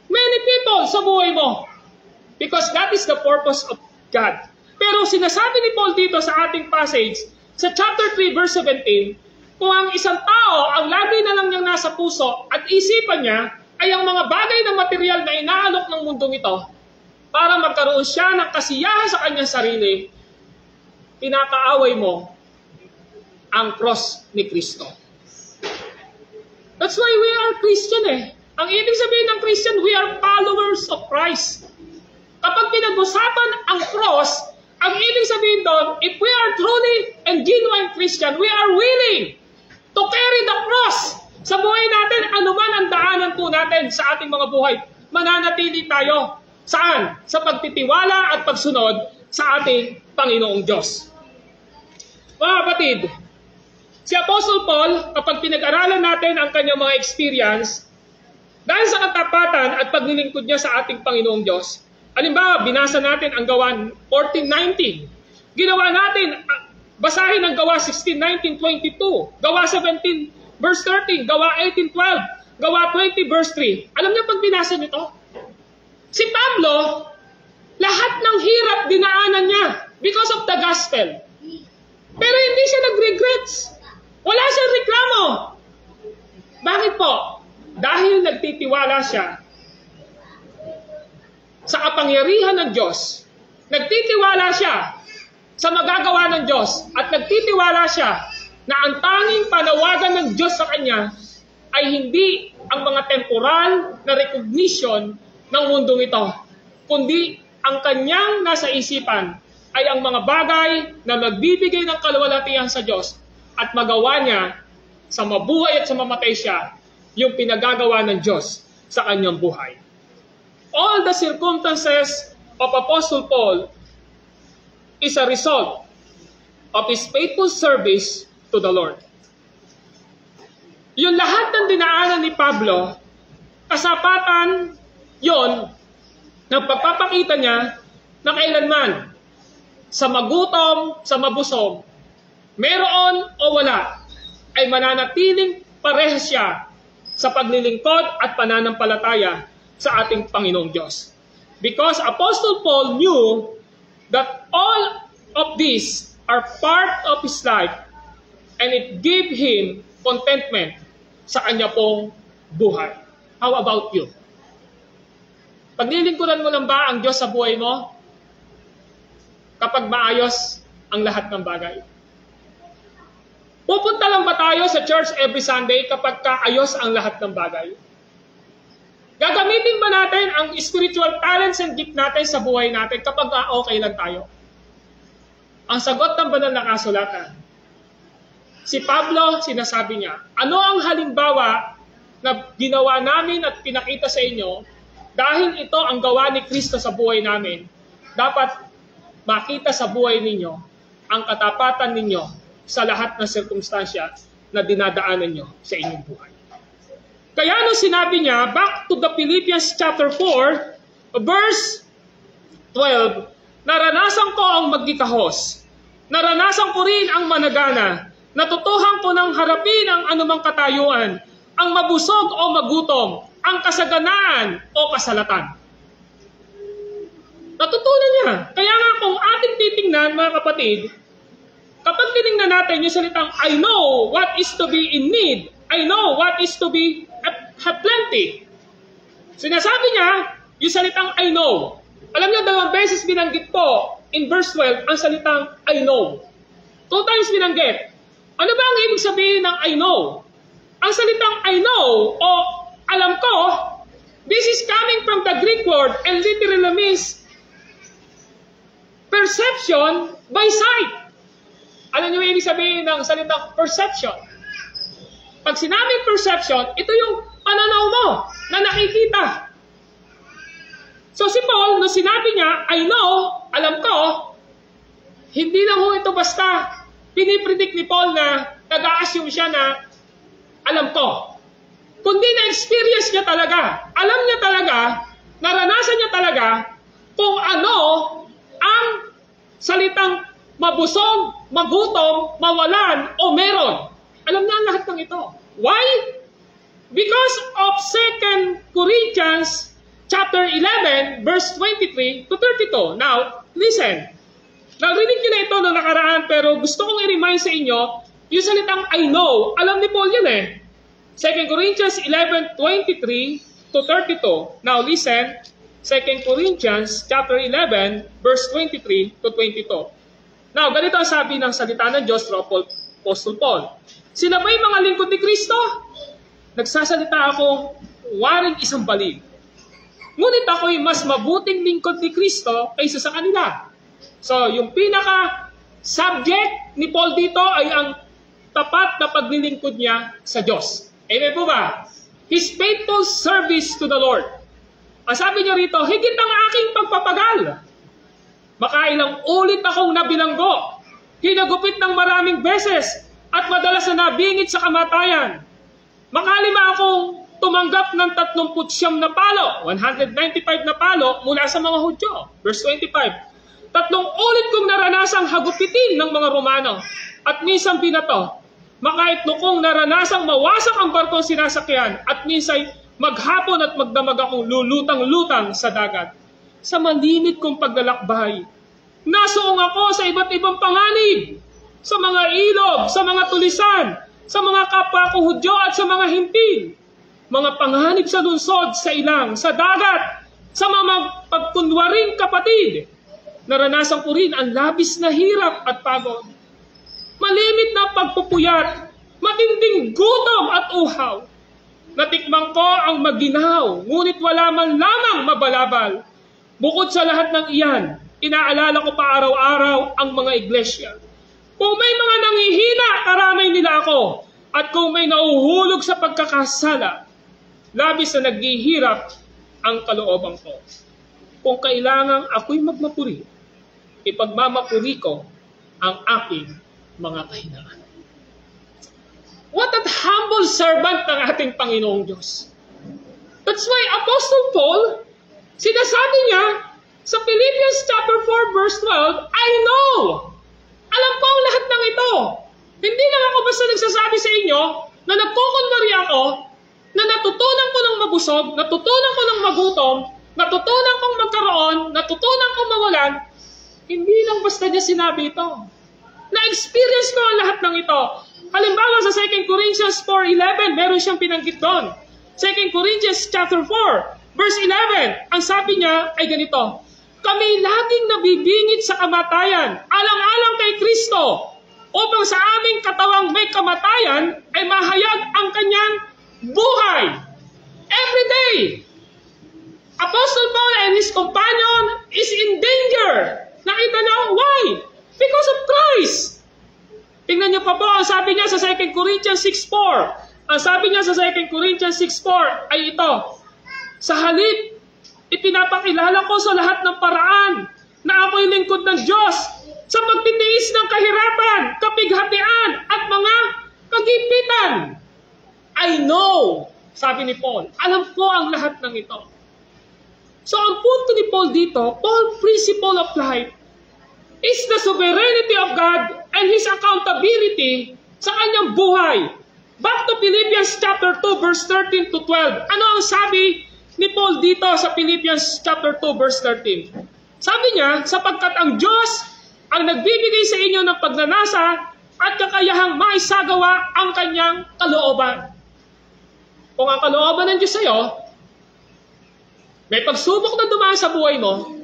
Speaker 1: many people sa buhay mo. Because that is the purpose of God. Pero sinasabi ni Paul dito sa ating passage, sa chapter 3, verse 17, kung ang isang tao, ang lagi na lang niyang nasa puso at isipan niya ay ang mga bagay na material na inaalok ng mundong ito para magkaroon siya ng kasiyahan sa kanyang sarili, pinakaaway mo ang cross ni Kristo. That's why we are Christian Ang ibig sabihin ng Christian, we are followers of Christ. Kapag pinag-usapan ang cross, ang ibig sabihin doon, if we are truly and genuine Christian, we are willing to carry the cross sa buhay natin, anuman ang daanan po natin sa ating mga buhay. Mananatili tayo. Saan? Sa pagtitiwala at pagsunod sa ating Panginoong Diyos. Mga kapatid, si Apostle Paul, kapag pinag-aralan natin ang kanyang mga experience, dahil sa katapatan at paglilingkod niya sa ating Panginoong Diyos, halimbawa, binasa natin ang Gawa 14:19. Ginawa natin, basahin ang Gawa 16:19-22, Gawa 17 verse 13, Gawa 18:12, Gawa 20 verse 3. Alam niyo pag binasa niyo to? Si Pablo, lahat ng hirap dinaanan niya because of the gospel. Pero hindi siya nag-regrets. Wala siyang reklamo. Bakit po? Dahil nagtitiwala siya sa kapangyarihan ng Diyos. Nagtitiwala siya sa magagawa ng Diyos. At nagtitiwala siya na ang tanging panawagan ng Diyos sa kanya ay hindi ang mga temporal na recognition ng mundong ito, kundi ang kanyang nasa isipan ay ang mga bagay na nagbibigay ng kaluwalhatian sa Diyos at magawa niya sa mabuhay at sa mamatay siya yung pinagagawa ng Diyos sa kanyang buhay. All the circumstances of Apostle Paul is a result of his faithful service to the Lord. Yung lahat ng dinaanan ni Pablo, kasapatan yon ng pagpapakita niya na kailanman sa magutom, sa mabusog, meron o wala, ay mananatiling parehas siya sa paglilingkod at pananampalataya sa ating Panginoong Diyos. Because Apostle Paul knew that all of these are part of his life and it gave him contentment sa kanya pong buhay. How about you? Paglilingkuran mo lang ba ang Diyos sa buhay mo kapag maayos ang lahat ng bagay? Pupunta lang ba tayo sa church every Sunday kapag kaayos ang lahat ng bagay? Gagamitin ba natin ang spiritual talents and gift natin sa buhay natin kapag okay lang tayo? Ang sagot ng banal na kasulatan, si Pablo, sinasabi niya, ano ang halimbawa na ginawa namin at pinakita sa inyo dahil ito ang gawa ni Kristo sa buhay namin, dapat makita sa buhay ninyo ang katapatan ninyo sa lahat ng sirkumstansya na dinadaanan nyo sa inyong buhay. Kaya nung sinabi niya, back to the Philippians chapter 4, verse 12, naranasan ko ang magkikahos, naranasan ko rin ang managana, natutuhan ko ng harapin ang anumang katayuan, ang mabusog o magutom, ang kasaganaan o kasalatan. Natutunan niya. Kaya nga kung ating titingnan, mga kapatid, kapag tinignan natin yung salitang, I know what is to be in need, I know what is to be have plenty. Sinasabi niya, yung salitang I know. Alam niyo, 2 beses binanggit po in verse 12 ang salitang I know. 2 times binanggit. Ano ba ang ibig sabihin ng I know? Ang salitang I know o alam ko, this is coming from the Greek word and literally means perception by sight. Alam niyo ibig sabihin ng salitang perception? Pag sinabing perception, ito yung pananaw mo na nakikita. So si Paul, nung sinabi niya, I know, alam ko, hindi lang ho ito basta pinipredict ni Paul na nag-a-assume siya na alam ko. Kundi na-experience niya talaga, alam niya talaga, naranasan niya talaga kung ano ang salitang mabusog, magutom, mawalan, o meron. Alam niya ang lahat ng ito. Why? Because of 2 Corinthians chapter 11, verse 23 to 32. Now, listen. Narinig niyo na ito noong nakaraan, pero gusto kong i-remind sa inyo, yung salitang I know, alam ni Paul yan eh. 2 Corinthians 11, 23 to 32. Now, listen. 2 Corinthians chapter 11, verse 23 to 22. Now, ganito ang sabi ng salita ng Diyos through Apostle Paul. Sila ba'y mga lingkod ni Kristo? Nagsasalita akong waring isang balig. Ngunit ako'y mas mabuting lingkod ni Kristo kaysa sa kanila. So, yung pinaka-subject ni Paul dito ay ang tapat na paglilingkod niya sa Diyos. Amen po ba? His faithful service to the Lord. Ang sabi niya rito, higit ang aking pagpapagal. Makailang ulit akong nabilanggo, hinagupit ng maraming beses, at madalas na nabingit sa kamatayan. Makalima akong tumanggap ng 39 na palo, 195 na palo mula sa mga Hudyo. Verse 25. 3 ulit kong naranasang hagupitin ng mga Romano, at minsan binato. Makaitlo kong naranasang mawasak ang barkong sinasakyan, at minsan maghapon at magdamag akong lulutang-lutang sa dagat. Sa malimit kong paglalakbay, nasuong ako sa iba't ibang panganib, sa mga ilog, sa mga tulisan, sa mga kapwa ko Hudyo at sa mga hintil, mga panganib sa lungsod, sa ilang, sa dagat, sa mga pagkunwaring kapatid. Naranasan ko rin ang labis na hirap at pagod, malimit na pagpupuyat, matinding gutom at uhaw. Natikman ko ang maginaw, ngunit wala man lamang mabalabal. Bukod sa lahat ng iyan, inaalala ko pa araw-araw ang mga iglesia. Kung may mga nanghihina, karamay nila ako. At kung may nauhulog sa pagkakasala, labis na naghihirap ang kalooban ko. Kung kailangang ako'y magmapuri, ipagmamapuri ko ang aking mga kahinaan. What a humble servant ng ating Panginoong Diyos. That's why Apostle Paul, sinasabi niya sa Philippians chapter 4 verse 12, I know. Alam ko ang lahat ng ito. Hindi lang ako basta nagsasabi sa inyo na nagkukunwari ako, na natutunan ko ng mabusog, natutunan ko ng magutom, natutunan kong magkaroon, natutunan kong mawalan. Hindi lang basta niya sinabi ito. Na-experience ko ang lahat ng ito. Halimbawa sa 2 Corinthians 4:11, meron siyang pinanggit doon. 2 Corinthians chapter 4, verse 11, ang sabi niya ay ganito, kami laging nabibingit sa kamatayan, alang-alang kay Kristo, upang sa aming katawang may kamatayan ay mahayag ang kanyang buhay. Every day, Apostle Paul and his companion is in danger. Nakita niyo? Why? Because of Christ. Tingnan niyo pa po, ang sabi niya sa 2 Corinthians 6:4. Ang sabi niya sa 2 Corinthians 6:4 ay ito, sa halip, ipinapakilala ko sa lahat ng paraan na ako'y lingkod ng Diyos sa pagtitiis ng kahirapan, kapighatian at mga kagipitan. I know, sabi ni Paul, alam ko ang lahat ng ito. So ang punto ni Paul dito, Paul's principle of life is the sovereignty of God and His accountability sa kanyang buhay. Back to Philippians chapter 2 verse 13 to 12. Ano ang sabi ni Paul dito sa Philippians chapter 2 verse 13? Sabi niya, sapagkat ang Diyos ang nagbibigay sa inyo ng pagnanasa at kakayahang maisagawa ang kanyang kalooban. Kung ang kalooban ng Diyos sa iyo, may pagsubok na dumaan sa buhay mo,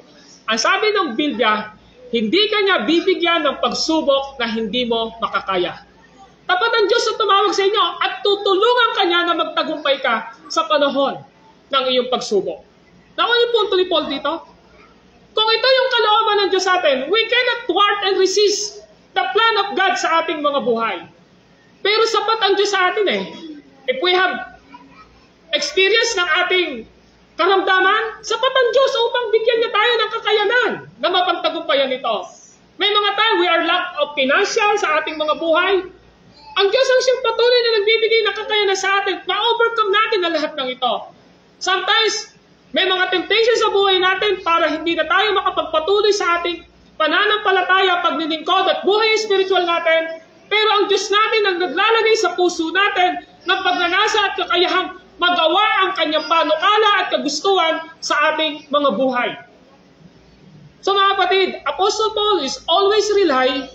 Speaker 1: ang sabi ng Biblia, hindi ka niya bibigyan ng pagsubok na hindi mo makakaya. Tapat ang Diyos na tumawag sa inyo at tutulungan ka niya na magtagumpay ka sa panahon ng iyong pagsubok. Nakuha yung punto ni Paul dito? Kung ito yung kalooban ng Diyos sa atin, we cannot thwart and resist the plan of God sa ating mga buhay. Pero sapat ang Diyos sa atin eh. If we have experience ng ating karamdaman, sapat ang Diyos upang bigyan niya tayo ng kakayanan na mapagtagumpayan ito. May mga time we are lack of financial sa ating mga buhay. Ang Diyos ang siyang patuloy na nagbibigay ng kakayanan sa atin. Ma-overcome natin ang lahat ng ito. Sometimes, may mga temptation sa buhay natin para hindi na tayo makapagpatuloy sa ating pananampalataya, paglilingkod at buhay spiritual natin. Pero ang Diyos natin ang naglalagay sa puso natin ng pagnanasa at kakayahang magawa ang kanyang panukala at kagustuhan sa ating mga buhay. So mga kapatid, Apostle Paul is always rely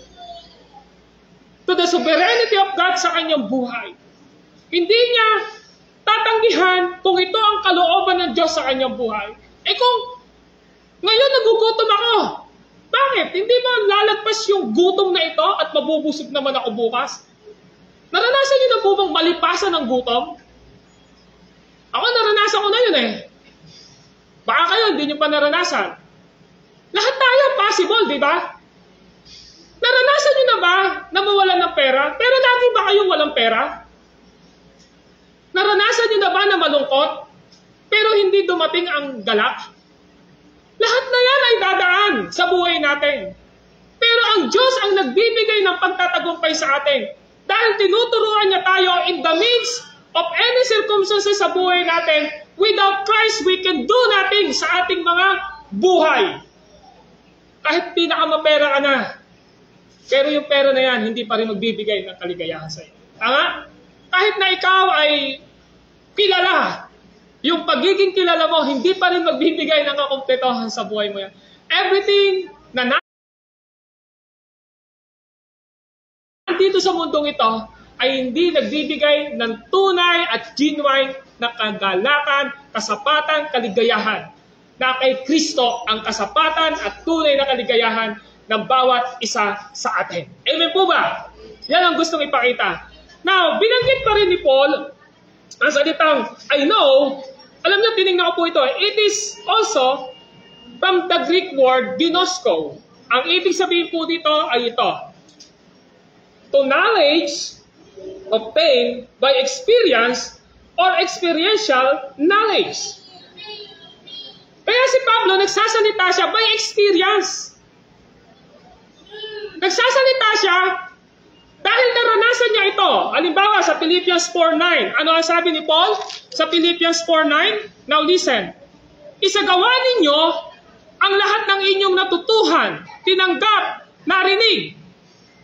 Speaker 1: to the sovereignty of God sa kanyang buhay. Hindi niya tatanggihan kung ito ang kalooban ng Diyos sa kanyang buhay. Kung ngayon nagugutom ako, bakit? Hindi mo lalagpas yung gutom na ito at mabubusog naman ako bukas? Naranasan niyo na po bang malipasan ng gutom? Ako naranasan ko na yun eh. Baka kayo hindi niyo pa naranasan. Lahat tayo possible, di ba? Naranasan niyo na ba na mawalan ng pera? Pero lagi ba kayong walang pera? Naranasan niyo na ba na malungkot? Pero hindi dumating ang galak? Lahat na yan ay dadaan sa buhay natin. Pero ang Diyos ang nagbibigay ng pagtatagumpay sa atin. Dahil tinuturuan niya tayo in the midst of any circumstances sa buhay natin, without Christ, we can do nothing sa ating mga buhay. Kahit pinakamapera ka na, pero yung pera na yan, hindi pa rin magbibigay ng kaligayahan sa iyo. Tama? Kahit na ikaw ay kilala, yung pagiging kilala mo, hindi pa rin magbibigay ng kakumpletuhan sa buhay mo yan. Everything na dito sa mundong ito ay hindi nagbibigay ng tunay at genuine na kagalakan, kasapatan, kaligayahan. Na kay Kristo ang kasapatan at tunay na kaligayahan ng bawat isa sa atin. Amen po ba? Yan ang gustong ipakita. Now, binanggit pa rin ni Paul ang salitang I know, alam niyo, tinignan ko po ito. It is also from the Greek word ginosko. Ang ibig sabihin po dito ay ito. To knowledge, obtained by experience or experiential knowledge. Kaya si Pablo, nagsasalita siya by experience. Nagsasalita siya dahil naranasan niya ito. Halimbawa, sa Philippians 4:9. Ano ang sabi ni Paul sa Philippians 4:9? Now listen. Isagawa ninyo ang lahat ng inyong natutuhan, tinanggap, narinig.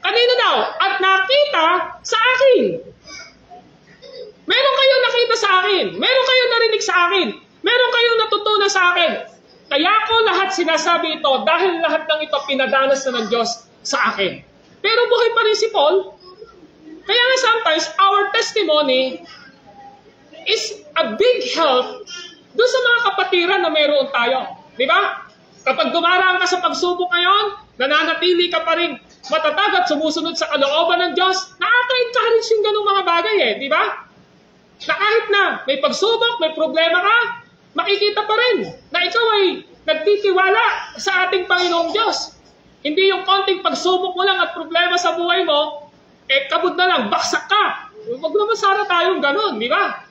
Speaker 1: Kanino daw? At nakita sa akin. Meron kayong nakita sa akin. Meron kayong narinig sa akin. Meron kayong natutunan sa akin. Kaya ko lahat sinasabi ito dahil lahat ng ito pinadanas na ng Diyos sa akin. Pero buhay pa rin si Paul. Kaya nga sometimes our testimony is a big help doon sa mga kapatiran na meron tayo. Di ba? Kapag dumaraan ka sa pagsubok ngayon, nananatili ka pa rin matatag at sumusunod sa kalooban ng Diyos, nakaka-encourage yung ganung mga bagay di ba? Na kahit na may pagsubok, may problema ka, makikita pa rin na ikaw ay nagtitiwala sa ating Panginoong Diyos. Hindi yung konting pagsubok mo lang at problema sa buhay mo, kabod na lang, baksak ka. Huwag naman sana tayong ganun, di ba?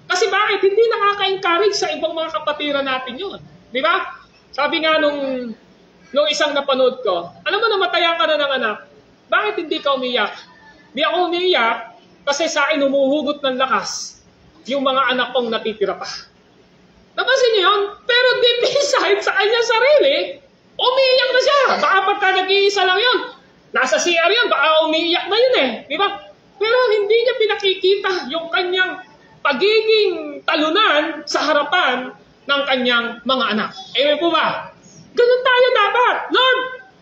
Speaker 1: Kasi bakit? Hindi nakaka-encourage sa ibang mga kapatiran natin yun. Di ba? Sabi nga nung isang napanood ko, alam mo, namatayan ka na ng anak, bakit hindi ka umiyak? Di ako umiyak kasi sa akin humuhugot ng lakas yung mga anak kong natitira pa. Napansin niyo yun? Pero deep inside sa kanya sarili, umiiyak na siya. Baka pagka nag-iisa lang yun, nasa CR yun, baka umiiyak na yun di ba? Pero hindi niya pinakikita yung kanyang pagiging talunan sa harapan ng kanyang mga anak. Ewan po ba? Ganun tayo dapat. Lord,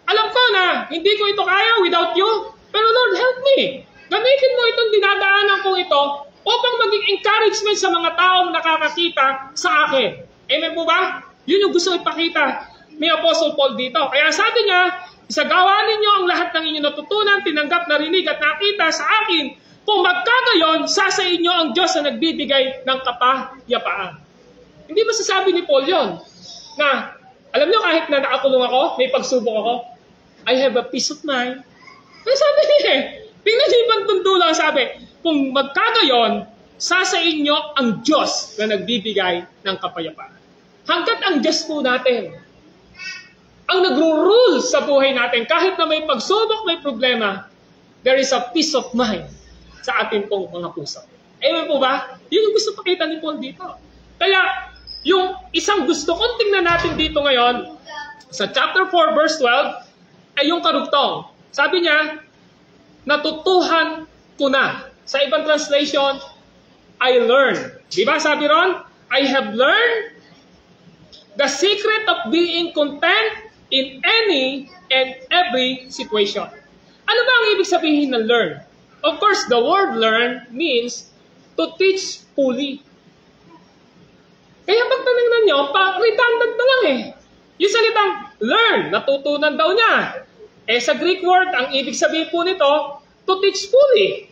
Speaker 1: alam ko na hindi ko ito kaya without you, pero Lord, help me. Gamitin mo itong dinadaanan kong ito upang maging encouragement sa mga taong nakakakita sa akin. Amen po ba? Yun yung gusto ipakita ni Apostle Paul dito. Kaya sabi niya, isagawa ninyo ang lahat ng inyong natutunan, tinanggap, narinig at nakita sa akin. Kung magkagayon, sa inyo ang Diyos na nagbibigay ng kapayapaan. Hindi masasabi ni Paul yon na, alam niyo, kahit na nakakulong ako, may pagsubok ako, I have a peace of mind. Kaya sabi niya tingnan niyo yung pantundula, sabi, kung magkagayon, sa inyo ang Diyos na nagbibigay ng kapayapaan. Hanggat ang Diyos po natin ang nagro-rule sa buhay natin, kahit na may pagsubok, may problema, there is a peace of mind sa ating pong mga puso. Ewan po ba? Yun yung gusto pakita ni Paul dito. Kaya, yung isang gusto kong tingnan natin dito ngayon, sa chapter 4, verse 12, ay yung karugtong. Sabi niya, natutuhan ko na. Sa ibang translation, I learned. Diba sabi ron? I have learned the secret of being content in any and every situation. Ano ba ang ibig sabihin ng learn? Of course, the word learn means to teach fully. Kaya pag tanignan nyo, redundant na lang Yung salitang learn, natutunan daw niya. Sa Greek word, ang ibig sabihin po nito, to teach fully.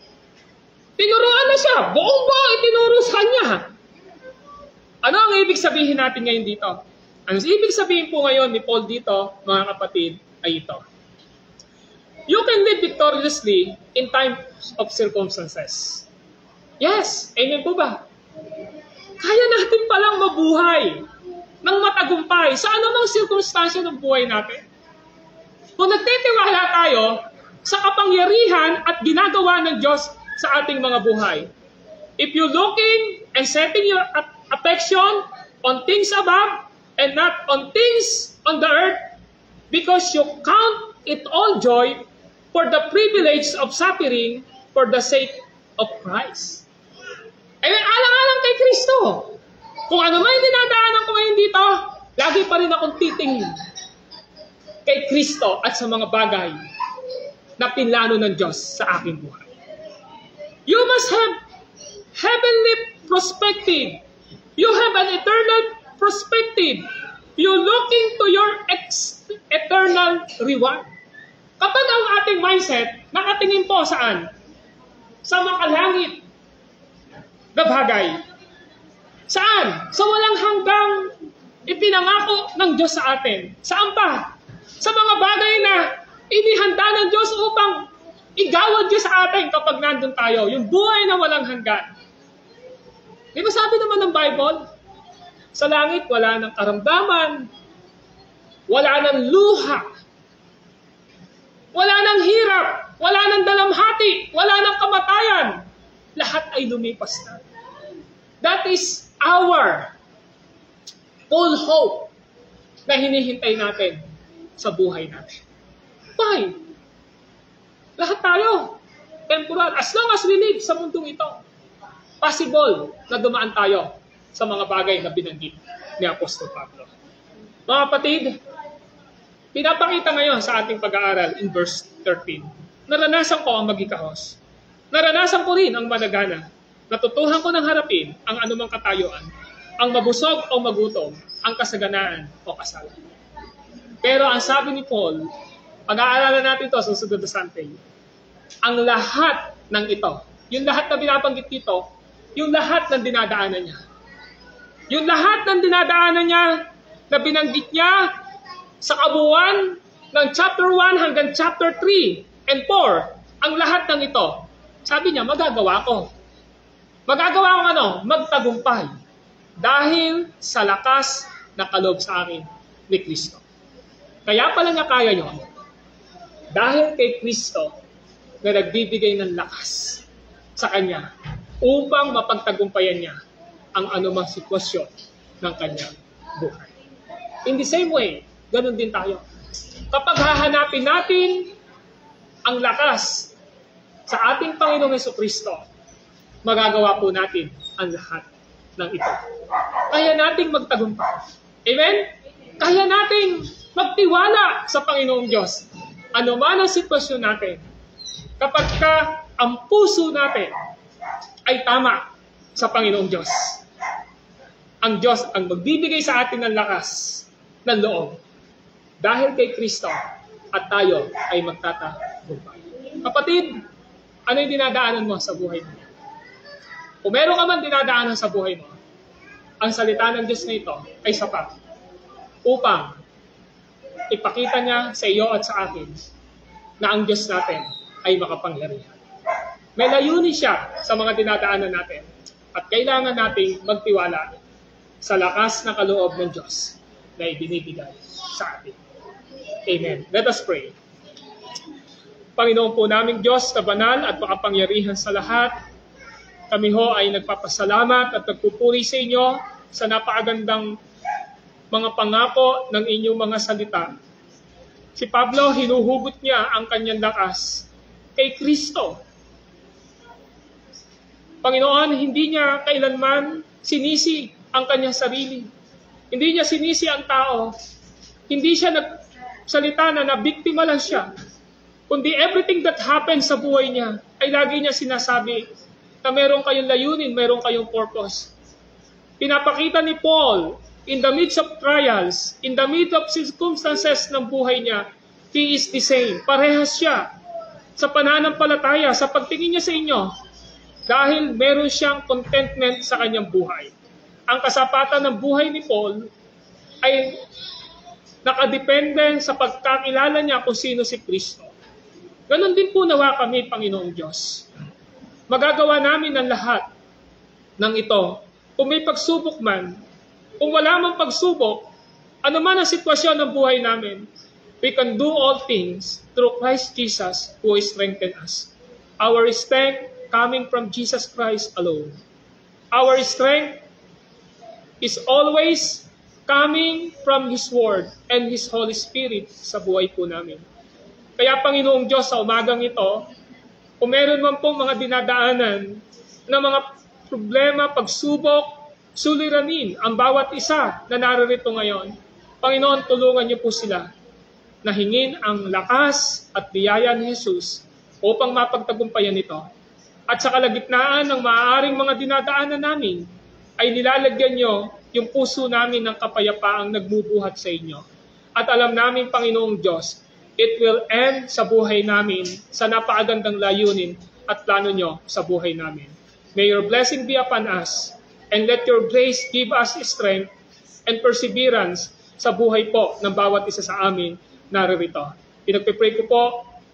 Speaker 1: Tinuruan na siya. Buong-buo itinuro sa kanya. Ano ang ibig sabihin natin ngayon dito? Ang ibig sabihin po ngayon ni Paul dito, mga kapatid, ay ito. You can live victoriously in times of circumstances. Yes, amen po ba? Kaya natin palang mabuhay ng matagumpay sa anumang sirkumstansya ng buhay natin. Kung nagtitiwala tayo sa kapangyarihan at ginagawa ng Diyos sa ating mga buhay. If you're looking and setting your affection on things above and not on things on the earth, because you count it all joy for the privilege of suffering for the sake of Christ. Alang-alang kay Kristo. Kung ano man yung dinadaanan ko ngayon dito, lagi pa rin akong titingin kay Kristo at sa mga bagay na pinlano ng Diyos sa aking buhay. You must have heavenly perspective. You have an eternal perspective. You're looking to your eternal reward. Kapag ang ating mindset nakatingin po saan? Sa makalangit. na bagay. Saan? Sa walang hanggang ipinangako ng Diyos sa atin. Saan pa? Sa mga bagay na inihanda ng Diyos upang igawad niya sa atin kapag nandun tayo. Yung buhay na walang hanggan. Di ba sabi naman ng Bible? Sa langit, wala ng karamdaman, wala ng luha, wala ng hirap, wala ng dalamhati, wala ng kamatayan. Lahat ay lumipas na. That is our full hope na hinihintay natin sa buhay natin. Why? Lahat tayo, temporal. As long as we live sa mundong ito, possible na dumaan tayo sa mga bagay na binanggit ni Apostol Pablo. Mga kapatid, pinapakita ngayon sa ating pag-aaral in verse 13. Naranasan ko ang magikahos. Naranasan ko rin ang managana. Natutuhan ko ng harapin ang anumang katayuan, ang mabusog o magutom, ang kasaganaan o kasalan. Pero ang sabi ni Paul, pag-aaralan natin ito sa susunod na Sunday, ang lahat ng ito, yung lahat na binabanggit dito, yung lahat ng dinadaanan niya. Yung lahat ng dinadaanan niya na binanggit niya sa kabuuan ng chapter 1 hanggang chapter 3 and 4, ang lahat ng ito, sabi niya, magagawa ko. Magagawa ko ano? Magtagumpay. Dahil sa lakas na kaloob sa akin ni Kristo. Kaya pala niya kaya yun. Dahil kay Kristo na nagbibigay ng lakas sa Kanya upang mapagtagumpayan niya ang anumang sitwasyon ng Kanyang buhay. In the same way, ganun din tayo. Kapag hahanapin natin ang lakas sa ating Panginoong Jesucristo, magagawa po natin ang lahat ng ito. Kaya nating magtagumpay. Amen? Kaya nating magtiwala sa Panginoong Diyos. Ano man ang sitwasyon natin, kapag ang puso natin ay tama sa Panginoong Diyos, ang Diyos ang magbibigay sa atin ng lakas ng loob dahil kay Kristo at tayo ay magtatagumpay. Kapatid, ano yung dinadaanan mo sa buhay mo? Kung meron ka man dinadaanan sa buhay mo, ang salita ng Diyos na ito ay sapat upang ipakita niya sa iyo at sa akin na ang Diyos natin ay makapangyarihan. May layunin siya sa mga dinadaanan natin at kailangan nating magtiwala sa lakas na kaloob ng Diyos na ibinibigay sa atin. Amen. Let us pray. Panginoon po naming Diyos na banal at makapangyarihan sa lahat, kami ho ay nagpapasalamat at nagpupuri sa inyo sa napakagandang mga pangako ng inyong mga salita. Si Pablo, hinuhugot niya ang kanyang lakas kay Kristo. Panginoon, hindi niya kailanman sinisi ang kanyang sarili. Hindi niya sinisi ang tao. Hindi siya nagsalita na nabiktima lang siya. Kundi everything that happened sa buhay niya ay lagi niya sinasabi na meron kayong layunin, meron kayong purpose. Pinapakita ni Paul, in the midst of trials, in the midst of circumstances ng buhay niya, he is the same. Parehas siya sa pananampalataya, sa pagtingin niya sa inyo, dahil meron siyang contentment sa kanyang buhay. Ang kasapatan ng buhay ni Paul ay nakadepende sa pagkakilala niya kung sino si Kristo. Ganon din po nawa kami, Panginoong Diyos. Magagawa namin ang lahat ng ito. Kung may pagsubok man, kung wala mang pagsubok, ano man ang sitwasyon ng buhay namin, we can do all things through Christ Jesus who strengthens us. Our strength coming from Jesus Christ alone. Our strength is always coming from His Word and His Holy Spirit sa buhay po namin. Kaya Panginoong Diyos, sa umagang ito, kung meron man pong mga dinadaanan na mga problema, pagsubok, suliranin ang bawat isa na naririto ngayon, Panginoon, tulungan niyo po sila na hingin ang lakas at biyaya ni Jesus upang mapagtagumpayan ito. At sa kalagitnaan ng maaaring mga dinadaanan namin, ay nilalagyan niyo yung puso namin ng kapayapaang nagbubuhat sa inyo. At alam namin, Panginoong Diyos, it will end sa buhay namin sa napakagandang layunin at plano nyo sa buhay namin. May your blessing be upon us, and let your grace give us strength and perseverance sa buhay po ng bawat isa sa amin naririto. Pinagpipray ko po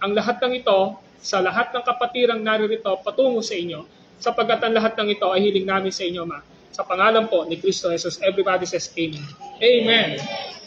Speaker 1: ang lahat ng ito sa lahat ng kapatirang naririto patungo sa inyo, sapagkat ang lahat ng ito ay hiling namin sa inyo, Ma. Sa pangalan po ni Kristo Jesus, everybody says Amen. Amen.